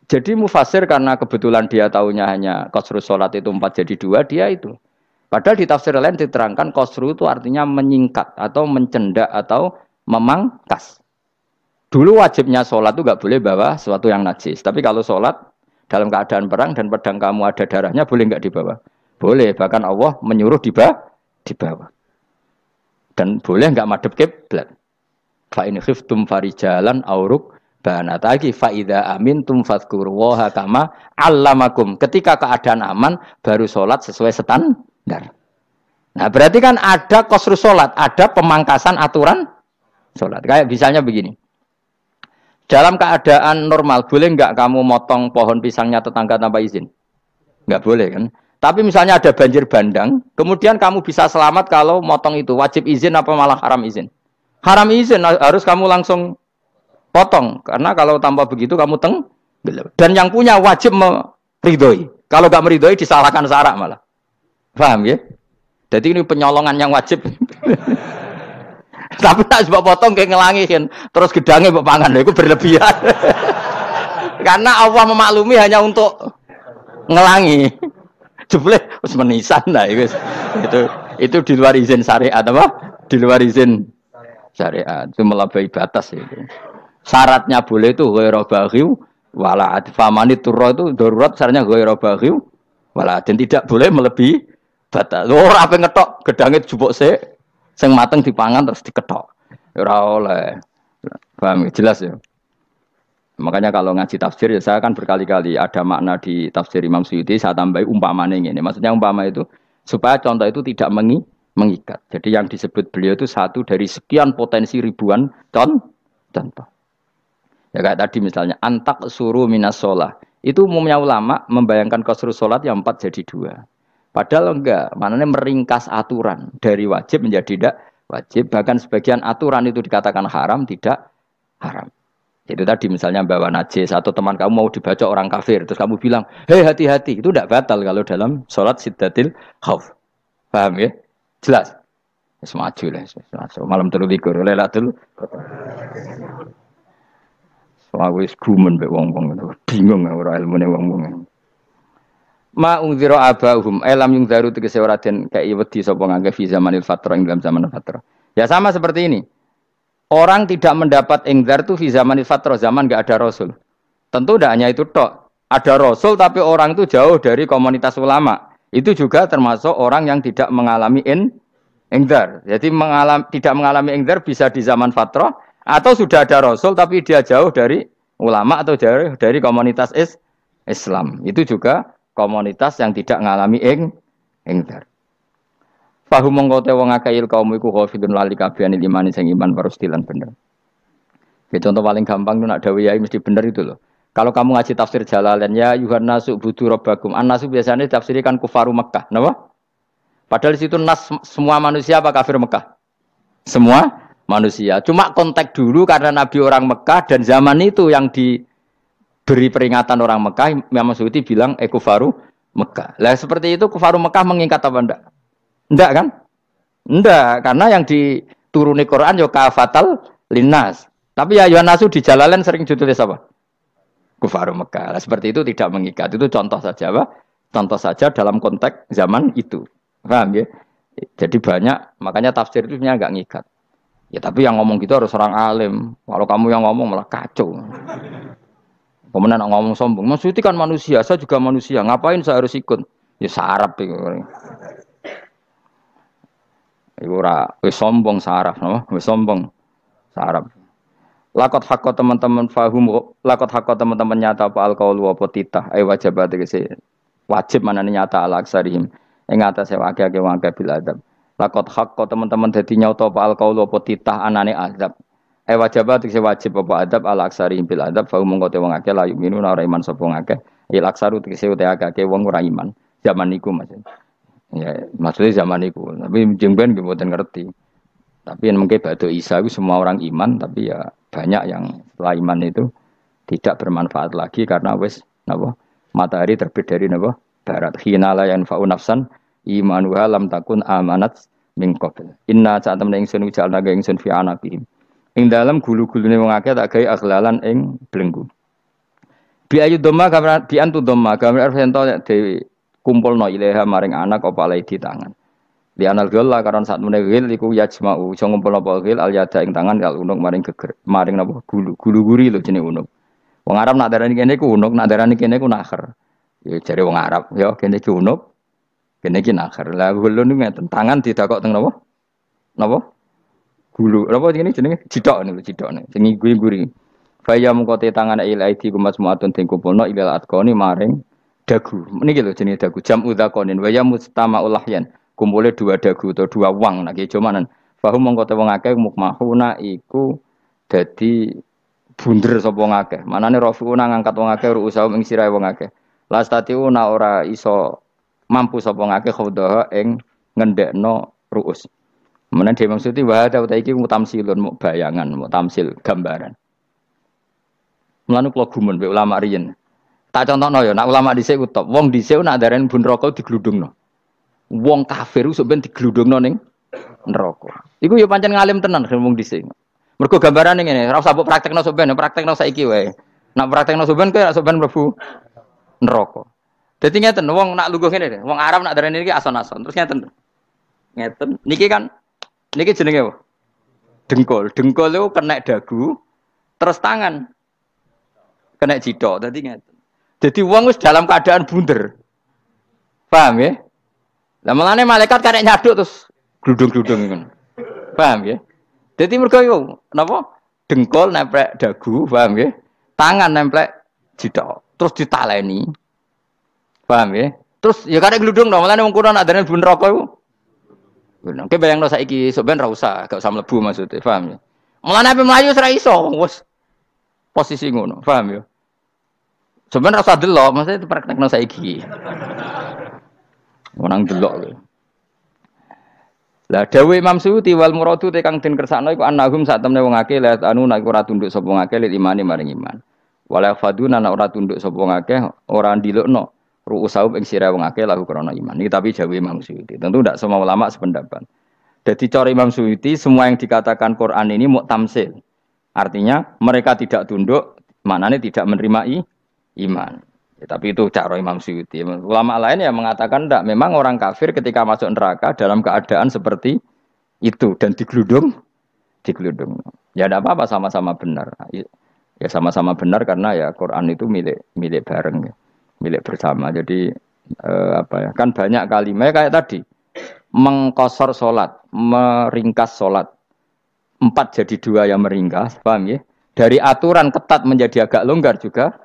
Jadi mufassir karena kebetulan dia taunya hanya qasrus salat itu 4 jadi 2, dia itu. Padahal di tafsir lain diterangkan qasru itu artinya menyingkat atau mencendak atau memangkas. Dulu wajibnya sholat itu nggak boleh bawa sesuatu yang najis. Tapi kalau sholat dalam keadaan perang dan pedang kamu ada darahnya, boleh nggak dibawa? Boleh. Bahkan Allah menyuruh dibawa. Dan boleh nggak madhep kiblat. Fa in khiftum farijalan auruk banataki fa idza amintum fadhkurullaha kama 'allamakum. Ketika keadaan aman baru sholat sesuai standar. Nah, berarti kan ada qasru sholat, ada pemangkasan aturan sholat. Kayak misalnya begini. Dalam keadaan normal, boleh nggak kamu motong pohon pisangnya tetangga tanpa izin? Nggak boleh kan? Tapi misalnya ada banjir bandang, kemudian kamu bisa selamat kalau motong itu. Wajib izin apa malah haram izin? Haram izin, harus kamu langsung potong. Karena kalau tanpa begitu kamu tenggelam. Dan yang punya wajib meridhoi. Kalau nggak meridhoi disalahkan syarak malah. Paham ya? Jadi ini penyolongan yang wajib. Tapi tak sebab potong kayak ngelangihin, terus gedangnya mbok pangan, itu berlebihan. Karena Allah memaklumi hanya untuk ngelangi. Jebule wis menisan lah itu di luar izin syariat apa? Di luar izin syariat. Itu melampaui batas itu. Syaratnya boleh itu ghairu baghiw wala adfamani turra itu darurat syaratnya ghairu baghiw wala dan tidak boleh melebihi batas. Ora ape ngetok gedange jupuk sik. Sing mateng dipangan terus diketok. Ora oleh. Paham jelas ya. Makanya kalau ngaji tafsir ya saya kan berkali-kali ada makna di tafsir Imam Suyuti saya tambahi umpamane ngene. Maksudnya umpama itu supaya contoh itu tidak mengikat. Jadi yang disebut beliau itu satu dari sekian potensi ribuan contoh. Ya kayak tadi misalnya antak suruh minas sholah. Itu umumnya ulama membayangkan qasru sholat yang 4 jadi 2. Padahal enggak, maknanya meringkas aturan dari wajib menjadi tidak wajib. Bahkan sebagian aturan itu dikatakan haram, tidak haram. Itu tadi misalnya bawa najis atau teman kamu mau dibaca orang kafir, terus kamu bilang, hei hati-hati, itu tidak batal kalau dalam sholat siddatil khauf. Paham ya? Jelas? Semaju lah, malam terlikur, lelatul. Soalnya wis gumen be wong-wong itu, bingung ora ilmune wong-wong. Ma ungzira abahum elam yung daru tegese ora den kei wedi sapa ngangge fi zamanil fatrah ing dalam zaman fatrah. Ya sama seperti ini. Orang tidak mendapat ingzar itu fi zamanil fatrah, zaman enggak ada rasul. Tentu tidak hanya itu tok. Ada rasul tapi orang itu jauh dari komunitas ulama. Itu juga termasuk orang yang tidak mengalami ingzar. Jadi tidak mengalami ingzar bisa di zaman fatrah atau sudah ada rasul tapi dia jauh dari ulama atau jauh dari komunitas Islam. Itu juga komunitas yang tidak ngalami ingdar. Fahum mongko te wong akeh kaum iku khafidun lali kabehane imane sing iman parustilan bener. Ya contoh paling gampang itu nak dawuh yai mesti bener itu loh. Kalau kamu ngaji tafsir Jalalain ya yuhan nasu budu rabbakum. An-nasu biasanya ditafsirkan kufaru Mekah, napa? Padahal di situ nas semua manusia apa kafir Mekah? Semua manusia. Cuma konteks dulu karena Nabi orang Mekah dan zaman itu yang beri peringatan orang Mekah, Imam Suyuti bilang kufaru Mekah. Lah seperti itu kufaru Mekah mengikat apa enggak? Enggak kan? Enggak, karena yang dituruni Quran yo kafatal linnas. Tapi ya Yohanasu di Jalalain sering ditulis apa? Kufaru Mekah. Lah seperti itu tidak mengikat. Itu contoh saja, Pak. Contoh saja dalam konteks zaman itu. Paham ya? Jadi banyak, makanya tafsir itu sebenarnya enggak ngikat. Ya tapi yang ngomong gitu harus orang alim. Kalau kamu yang ngomong malah kacau. Kemudian ngomong sombong, maksudnya kan manusia, saya juga manusia, ngapain saya harus ikut? Ya sarap itu. Iku ora wis sombong saraf, no? Wis sombong saraf. Lakot hakko teman-teman fahum, lakot hakko teman-teman nyata apa alqaulu apa titah, wajibat tegese wajib manane nyata al aksarihim. Ing atase akeh-akeh wong akeh bil adab. Lakot hakko teman-teman dadi nyata apa alqaulu apa titah anane azab. Wajibat tegese wajib apa adab al aksarihim bil adab fa mongko te wong akeh la yu'minuna ora iman sapa wong akeh. Il aksaru tegese utek akeh wong ora iman. Zaman niku maksud. Ya, maksudnya zaman niku. Tapi jengben nggih mboten ngerti. Tapi yang mungkin batu Isa itu semua orang iman, tapi ya banyak yang setelah iman itu tidak bermanfaat lagi karena wes napa matahari terbit dari napa barat. Khina la yanfa'u nafsan imanuha lam takun amanat min qabl. Inna saat temen ingsun jalna ga ingsun fi anaqihim. Ing dalam gulu-gulune wong akeh tak gawe aghlalan ing belenggu. Bi ayu dhamma gambar bi antu dhamma gambar sento dhewe kumpulno ilaha maring anak apa di tangan. Di anal ghil karon sak meneh ghil iku yajma'u iso ngumpul apa ghil al yada ing tangan kal unuk maring geger maring napa gulu guri lho jenenge unuk. Wong Arab nak darani kene iku unuk, nak darani kene iku nakher. Ya jare wong Arab, ya kene iki unuk, kene iki nakher. Lah gulun niku ngeten, tangan didakok teng napa? Napa? Gulu. Napa jenenge jithok niku jithokne. Sing guri-guri. Faya mengkote tangan ilaidi kumas muatun ting kumpulno ilal atqoni maring dagu. Niki lho jenenge dagu jam udzakonin waya mustama ulahyan. Kumpule dua dagu atau dua wang nek jomanan. Fahum mengkote wong akeh mukmahuna iku dadi bunder sapa wong akeh. Manane rafiuna ngangkat wong akeh ruusaum ing sirahe wong akeh. Lastatiuna ora iso mampu sapa wong akeh khawdaha ing ngendekno ruus. Menan dhewe maksudi wa ta iki mutamsilun mu bayangan, mu tamsil gambaran. Mulane kula gumun mbek ulama riyen. Tak contohno ya, nek ulama dhisik ku top. Wong dhisik nek darani bun neraka digludungno. Wong kafir iso ben digludungno ning neraka. Iku ya pancen ngalim tenan wong dhisik. Mergo gambarane ngene, ora usah mbok praktekno sok ben, praktekno saiki wae. Nek praktekno sok ben kowe sok ben mlebu neraka. Dadi ngeten, wong nak lungguh ngene, wong Arab nak darani iki ason-ason. Terus ngeten. Ngeten. Niki kan niki jenenge apa? Dengkul. Dengkul itu kena dagu, terus tangan kena jidok, tadi ngeten. Jadi wong wis dalam keadaan bunder. Paham ya? Lah mulane malaikat karek nyaduk terus gludung-gludung ngono. Paham ya? Jadi mergo yo napa? Dengkul nemplek dagu, paham ya? Tangan nemplek jidok, terus ditaleni. Paham ya? Terus ya karek gludung dong, mulane wong kuno nak darane bunder rokok iku. Ngono. Ki bayangno saiki sok ben ra usah, gak usah mlebu maksudnya, paham ya? Mulane ape mlayu ora iso, wis posisi ngono, paham ya? Sebenarnya rasa delok, maksudnya itu praktekno saiki. Orang delok lho. Lah dawuh Imam Suyuti wal muradu te kang den kersakno iku annahum sak temne wong akeh la anu nek ora tunduk sapa wong akeh lil imani maring iman. Wala faduna nek ora tunduk sapa wong akeh ora ndilukno ru'usau ing sira wong akeh lahu krana iman. Iki tapi dawuh Imam Suyuti. Tentu tidak semua ulama sependapat. Jadi cara Imam Suyuti semua yang dikatakan Quran ini muktamsil. Artinya mereka tidak tunduk, maknanya tidak menerima iman. Ya, tapi itu cara Imam Suyuti. Ulama lain yang mengatakan tidak. Memang orang kafir ketika masuk neraka dalam keadaan seperti itu dan digeludung. Ya tidak apa-apa sama-sama benar. Ya sama-sama benar karena ya Quran itu milik bareng, ya. Milik bersama. Jadi apa ya? Kan banyak kalimat kayak tadi mengkosor solat, meringkas solat. 4 jadi 2 yang meringkas, paham ya? Dari aturan ketat menjadi agak longgar juga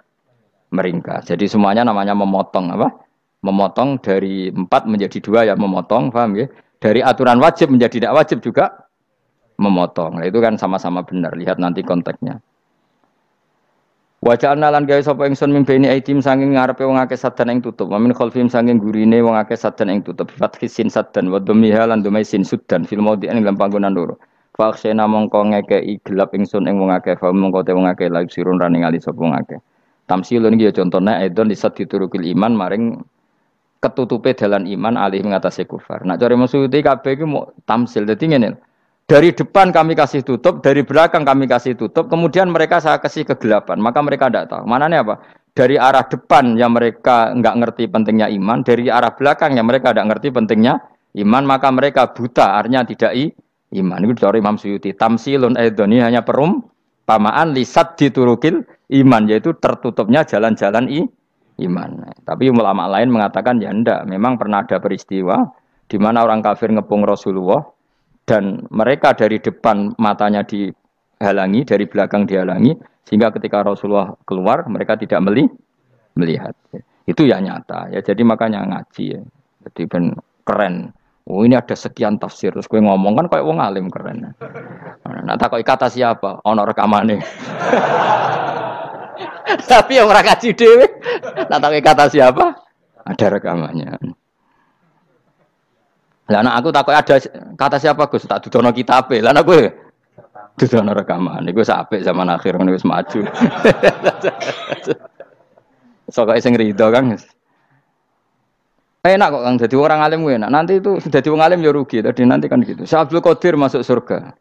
meringkas. Jadi semuanya namanya memotong apa? Memotong dari 4 menjadi 2 yang memotong, paham ya? Dari aturan wajib menjadi tidak wajib juga memotong. Nah, itu kan sama-sama benar. Lihat nanti konteksnya. Wajah analan gawe sapa ingsun mimpeni aitim sanging ngarepe wong akeh sadan ing tutup. Wa min khalfim sanging gurine wong akeh sadan ing tutup. Fathhi sin sadan wa dhammiha lan dumai sin sudan fil maudhi'in ing panggonan loro. Fa akhsena mongko ngekeki gelap ingsun ing wong akeh fa mongko te wong akeh laik sirun rane ngali sapa wong akeh. Tamsilun iki ya contone aidon lisat diturukil iman maring ketutupe dalan iman alih mengatasi kufar. Nak cari maksudnya kabeh iki mau tamsil. Dadi ngene. Dari depan kami kasih tutup, dari belakang kami kasih tutup, kemudian mereka saya kasih kegelapan, maka mereka tidak tahu. Mananya apa? Dari arah depan yang mereka enggak ngerti pentingnya iman, dari arah belakang yang mereka tidak ngerti pentingnya iman, maka mereka buta, artinya tidak iman. Itu dari Imam Suyuti. Tamsilun aidoni hanya perumpamaan lisat diturukil iman, yaitu tertutupnya jalan-jalan iman. Tapi ulama lain mengatakan ya enggak, memang pernah ada peristiwa di mana orang kafir ngepung Rasulullah dan mereka dari depan matanya dihalangi, dari belakang dihalangi, sehingga ketika Rasulullah keluar mereka tidak melihat. Itu ya nyata. Ya jadi makanya ngaji ya. Jadi ben keren. Oh ini ada sekian tafsir. Terus gue ngomong kan kayak wong alim keren. Nah takoi kata siapa? Ono rekamane. Tapi yang ora ngaji dhewe. Nah takoi kata siapa? Ada rekamannya. Lah anak aku takut ada kata siapa Gus tak dudono kitabe. Lah anak gue dudono rekaman. Iku apik zaman akhir ngene wis maju. Sok sing rido Kang. Enak kok Kang dadi orang alim gue enak. Nanti itu dadi wong alim ya rugi. Tadi nanti kan gitu. Syekh Abdul Qadir masuk surga.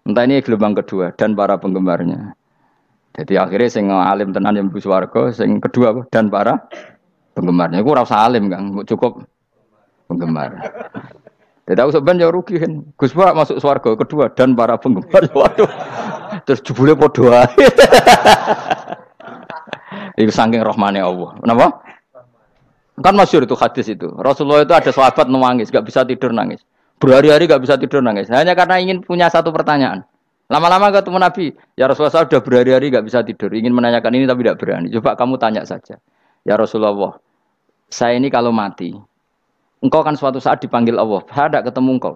Entah ini gelombang kedua dan para penggemarnya. Jadi akhirnya sing alim tenan yang mlebu swarga, sing kedua dan para penggemarnya. Iku ora usah alim Kang, cukup penggemar. Jadi aku sebenarnya rugi kan. Gus Pak masuk swarga kedua dan para penggemar. Waduh. Terus jebule padha ae. Iku saking rahmane Allah. Kenapa? Kan masyhur itu hadis itu. Rasulullah itu ada sahabat nangis, enggak bisa tidur nangis. Berhari-hari enggak bisa tidur nangis. Hanya karena ingin punya satu pertanyaan. Lama-lama ketemu Nabi, ya Rasulullah saya sudah berhari-hari enggak bisa tidur, ingin menanyakan ini tapi tidak berani. Coba kamu tanya saja. Ya Rasulullah, saya ini kalau mati, engkau kan suatu saat dipanggil Allah, saya tidak ketemu engkau.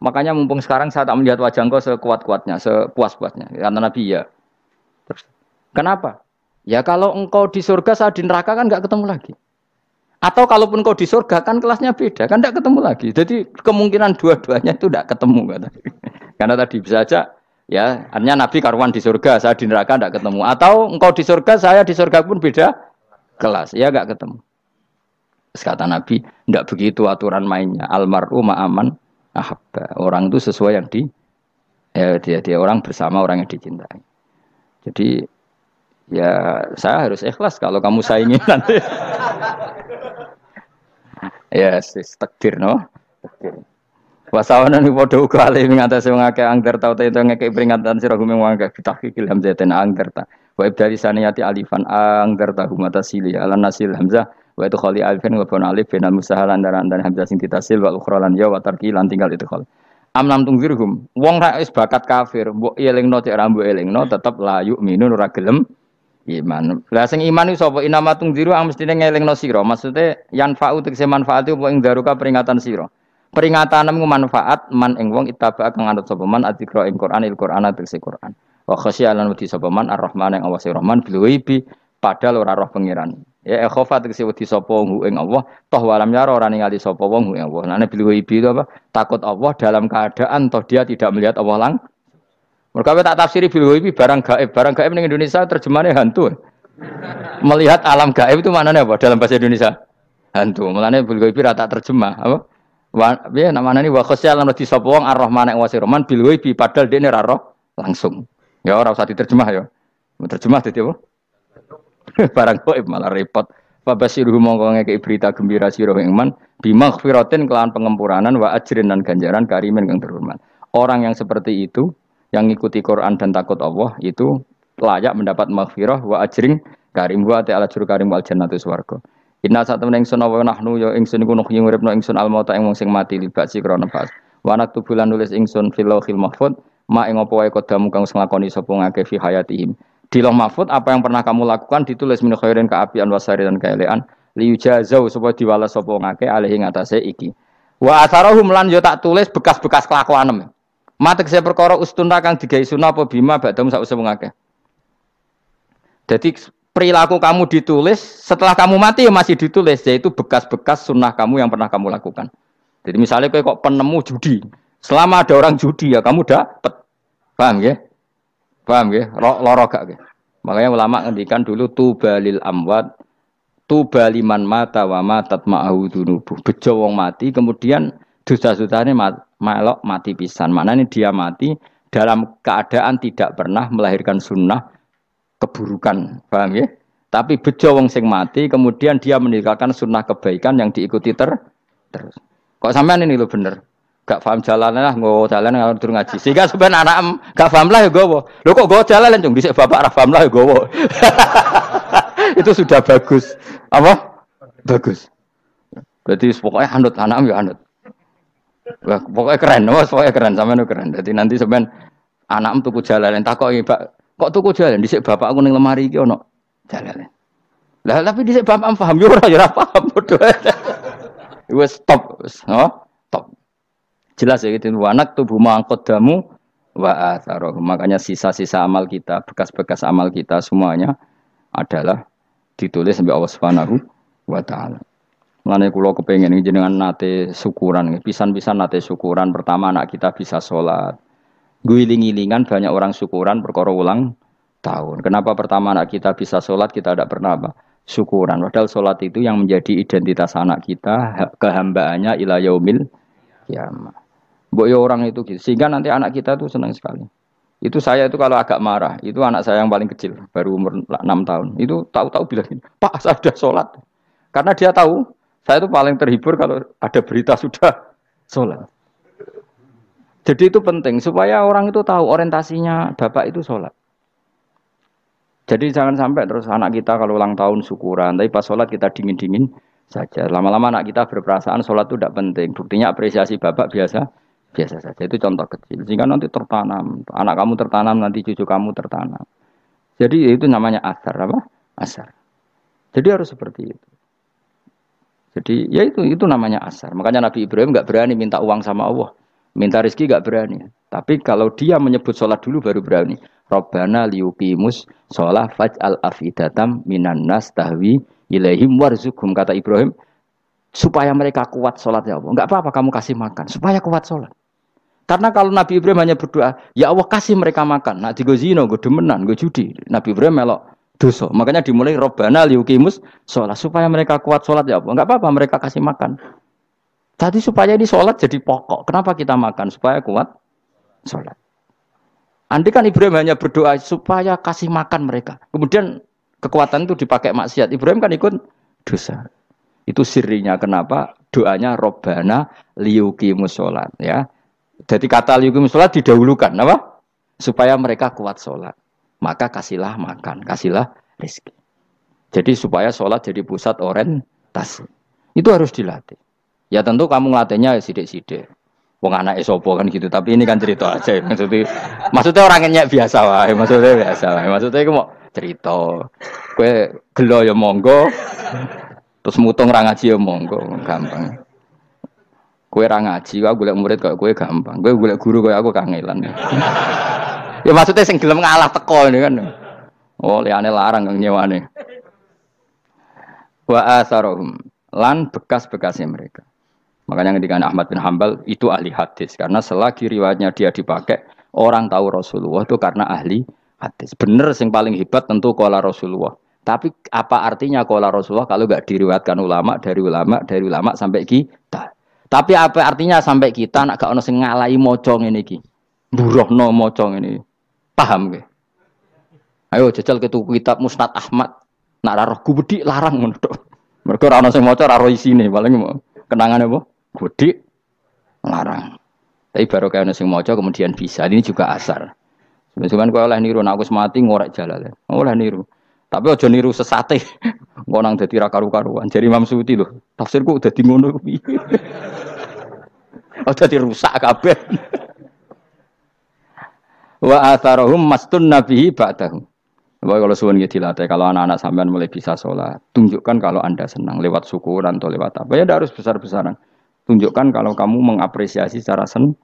Makanya mumpung sekarang saya tak melihat wajah engkau sekuat-kuatnya, sepuas-puasnya. Karena Nabi ya. Terus, kenapa? Ya kalau engkau di surga, saya di neraka kan enggak ketemu lagi. Atau kalaupun engkau di surga kan kelasnya beda, kan enggak ketemu lagi. Jadi kemungkinan dua-duanya itu enggak ketemu. Karena tadi bisa saja, ya artinya Nabi karuan di surga, saya di neraka enggak ketemu. Atau engkau di surga, saya di surga pun beda kelas, ya enggak ketemu. Terus kata Nabi, enggak begitu aturan mainnya. Almar'u ma'aman ahabba. Orang itu sesuai yang dia orang bersama orang yang dicintai. Jadi ya saya harus ikhlas kalau kamu saingi nanti. Ya, takdir no. Takdir. Wasawana ni padha uga ale ngatasi wong akeh angger tau itu ngekek peringatan sira gumeng wong akeh bitahqiqil hamzatin angger ta. Wa ibdali saniyati alifan angger ta humata sili ala nasil hamzah wa itu khali alifan wa bon alif binal musahalan dan hamzah sing ditasil wa ukhra lan ya wa tarki lan tinggal itu khali. Amlam tungzirhum wong ra wis bakat kafir mbok elingno cek ra mbok elingno tetep la yu'minun ora gelem iman. Lah sing iman iku sapa inama tungziru ang mestine ngelingno sira. Maksude yan fa'u tegese manfaat iku ing daruka peringatan sira. Peringatanmu manfaat man ing wong ittaba kang anut sapa man adzikra ing Quran tegese Quran. Wa khasyialan wedi sapa man ar-rahman ing Allah Rahman bil ghaibi padahal ora roh pangeran. Ya khofa tegese wedi sapa ing Allah toh walam yara ora ningali sapa wong ing Allah. Nane bil ghaibi itu apa? Takut Allah dalam keadaan toh dia tidak melihat Allah langsung. Mereka tak tafsiri bil ghaibi barang gaib. Barang gaib ning Indonesia terjemahannya hantu. Melihat alam gaib itu maknanya apa dalam bahasa Indonesia? Hantu. Mulane bil ghaibi ra tak terjemah, apa? Ya namanya ini wa khosya lan di sapa wong ar-rahman ing wasi rahman bil ghaibi padahal dene ra roh langsung. Ya ora usah diterjemah ya. Terjemah dadi apa? Barang gaib malah repot. Fa basiruhu mongko ngekeki berita gembira sira ing man bimaghfiratin kelawan pengempuranan wa ajrin lan ganjaran karimin kang terhormat. Orang yang seperti itu yang ngikuti Quran dan takut Allah itu layak mendapat maghfirah wa ajring karim wa ta'ala juru karim wal jannatu swarga. Inna satamna ingsun wa nahnu ya ingsun iku nuh nguripno ingsun al mauta ing wong sing mati libasi krana pas. Wa naktubu lan nulis ingsun fil lauhil mahfuz ma ing apa wae kodamu kang nglakoni sapa ngake fi hayatihim. Di lauh mahfuz apa yang pernah kamu lakukan ditulis min khairin kaapian wasari dan kaelean liyujazau supaya diwales sapa ngake alih ing atase iki. Wa atharahum lan yo tak tulis bekas-bekas kelakuanem. Matek saya perkara ustuna kang digawe sunah apa bima badam sak usah ngakeh. Jadi perilaku kamu ditulis setelah kamu mati ya masih ditulis yaitu bekas-bekas sunnah kamu yang pernah kamu lakukan. Jadi misalnya kok penemu judi, selama ada orang judi ya kamu dapat. Paham ya? Paham ya? Loro gak ya? Makanya ulama ngendikan dulu tubalil amwat tubaliman mata wa matat ma'ahu dunubuh. Bejo wong mati kemudian dosa-dosane melok mati pisan. Maknanya dia mati dalam keadaan tidak pernah melahirkan sunnah keburukan, paham ya? Tapi bejo wong sing mati, kemudian dia meninggalkan sunnah kebaikan yang diikuti terus. Kok sampean ini lo bener? Gak paham jalannya lah, nggo jalan ngalor tur ngaji. Sehingga sebenarnya anak gak paham lah ya gowo. Lo kok nggo jalan cung dhisik bapak ra paham lah ya gowo. Itu sudah bagus. Apa? Bagus. Berarti pokoknya anut anak ya anut. Wah, pokoknya keren, pokoknya keren sampean keren. Jadi nanti sampean anakmu tuku jalan takoki, Pak. Kok tuku jalan dhisik bapak aku ning lemari iki ono jalan. Lah tapi dhisik bapak paham yo ora paham padha. Wis stop, stop. Jelas ya gitu anak tubuh mangkodamu wa atharoh. Makanya sisa-sisa amal kita, bekas-bekas amal kita semuanya adalah ditulis sampai Allah Subhanahu wa taala. Mulane kula kepengin jenengan nate syukuran, pisan-pisan nate syukuran pertama anak kita bisa sholat. Guling-gilingan banyak orang syukuran perkara ulang tahun. Kenapa pertama anak kita bisa sholat kita tidak pernah apa? Syukuran. Padahal sholat itu yang menjadi identitas anak kita, kehambaannya ila yaumil kiamah. Mbok yo orang itu gitu. Sehingga nanti anak kita tuh senang sekali. Itu saya itu kalau agak marah, itu anak saya yang paling kecil, baru umur 6 tahun. Itu tahu-tahu bilang, "Pak, saya sudah sholat." Karena dia tahu saya itu paling terhibur kalau ada berita sudah sholat. Jadi itu penting supaya orang itu tahu orientasinya bapak itu sholat. Jadi jangan sampai terus anak kita kalau ulang tahun syukuran, tapi pas sholat kita dingin-dingin saja. Lama-lama anak kita berperasaan sholat itu tidak penting. Buktinya apresiasi bapak biasa biasa saja. Itu contoh kecil. Sehingga nanti tertanam, anak kamu tertanam, nanti cucu kamu tertanam. Jadi itu namanya asar apa? Asar. Jadi harus seperti itu. Jadi ya itu namanya asar. Makanya Nabi Ibrahim nggak berani minta uang sama Allah, minta rezeki nggak berani. Tapi kalau dia menyebut sholat dulu baru berani. Rabbana liyuqimus sholat faj'al afidatam minan nas tahwi ilaihim warzuqhum, kata Ibrahim, supaya mereka kuat sholat ya Allah. Enggak apa-apa kamu kasih makan supaya kuat sholat. Karena kalau Nabi Ibrahim hanya berdoa, ya Allah kasih mereka makan. Nah digo zina, gue demenan, gue judi. Nabi Ibrahim melok dosa. Makanya dimulai Rabbana liyuqimus sholat supaya mereka kuat sholat ya Allah. Enggak apa-apa mereka kasih makan. Tadi supaya ini sholat jadi pokok. Kenapa kita makan? Supaya kuat sholat. Andai kan Ibrahim hanya berdoa supaya kasih makan mereka. Kemudian kekuatan itu dipakai maksiat. Ibrahim kan ikut dosa. Itu sirinya kenapa doanya Robbana liyuqimus sholat. Ya. Jadi kata liyuqimus sholat didahulukan. Apa? Supaya mereka kuat sholat. Maka kasihlah makan, kasihlah rezeki. Jadi supaya sholat jadi pusat orientasi. Itu harus dilatih. Ya tentu kamu ngelatihnya sidik-sidik. Wong anak esopo kan gitu, tapi ini kan cerita aja. Maksudnya orangnya biasa wae, maksudnya biasa wae. Maksudnya aku mau cerita. Kue gelo ya monggo, terus mutung ra ngaji ya monggo, gampang. Kue ra ngaji, aku golek murid kok kue gampang. Kue golek guru kok aku kangelan. Ya maksudnya sing gelem ngalah teko ini kan. Oh, liyane larang kang nyewane. Wa asarohum lan bekas-bekasnya mereka. Makanya ketika Ahmad bin Hambal itu ahli hadis karena selagi riwayatnya dia dipakai orang tahu Rasulullah itu karena ahli hadis. Bener yang paling hebat tentu qala Rasulullah. Tapi apa artinya qala Rasulullah kalau enggak diriwayatkan ulama dari ulama sampai kita. Tapi apa artinya sampai kita nak gak ono sing ngalahi maca ngene iki. Mburohno maca ngene. Paham nggih? Ayo jajal ke tuku kitab Musnad Ahmad. Nak ra roh gubedi larang ngono tok. Mergo ora ono sing maca ra roh isine, paling kenangan apa? Gudi larang. Tapi baru kayak nasi mojo kemudian bisa. Ini juga asar. Sebenarnya kau oleh niru, aku semati ngorek jalan. Oleh niru. Tapi ojo niru sesate. Kau nang jadi karu-karuan. Jadi Imam Suyuti loh. Tafsirku udah ngono. Udah dirusak kabeh. Wa atharahum mastun nabihi ba'dahu. Bahwa kalau suwun gitu dilatih, kalau anak-anak sampean mulai bisa sholat, tunjukkan kalau anda senang lewat syukuran atau lewat apa. Ya tidak harus besar-besaran. Tunjukkan kalau kamu mengapresiasi secara senang,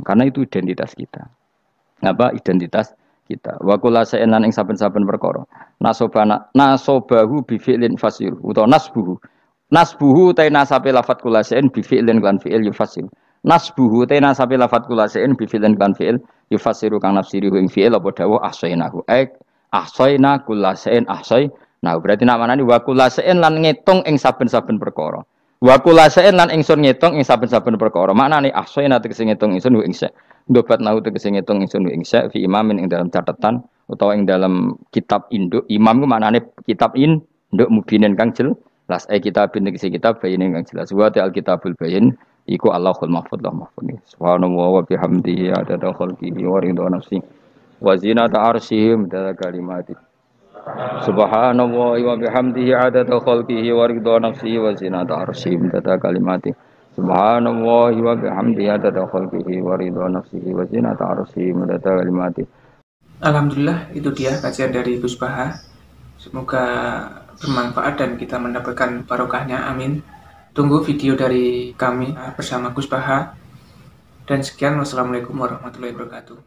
karena itu identitas kita. Apa identitas kita? Wa kullu shay'in ing saben-saben perkara. Nasobahu bi fi'lin fasir utawa nasbuhu ta nasabe lafat kullu shay'in bi fi'lin kan fi'il yufasir. Nasbuhu ta nasabe lafat kullu shay'in bi fi'lin kan fi'il yufasiru kang nafsiri ing fi'il apa dawuh ahsainahu. Ahsayna kullu shay'in ahsay. Nah berarti namanya wa kullu shay'in lan ngitung ing saben-saben perkara. Wa kulasain lan ingsun ngitung ing saben-saben perkara. Maknane ahsayna tegese ngitung ingsun ing sak. Ndobat nau tegese ngitung ingsun ing sak fi imamin ing dalam catatan utawa ing dalam kitab induk. Imam ku maknane kitab induk mubinin kang jelas. Kitabin tegese kitab bayin kang jelas. Wa al kitabul bayin iku Allahul mahfuz lah mahfuz. Subhanallah wa bihamdihi adada khalqihi wa ridha nafsi wa zinata arsyihim da kalimati. Subhanallah wa bihamdihi adada khalqihi wa ridha nafsihi wa zinata arsyih data kalimati. Subhanallah wa bihamdihi adada khalqihi wa ridha nafsihi wa zinata arsyih data kalimati. Alhamdulillah, itu dia kajian dari Gus Baha. Semoga bermanfaat dan kita mendapatkan barokahnya, amin. Tunggu video dari kami bersama Gus Baha. Dan sekian, wassalamualaikum warahmatullahi wabarakatuh.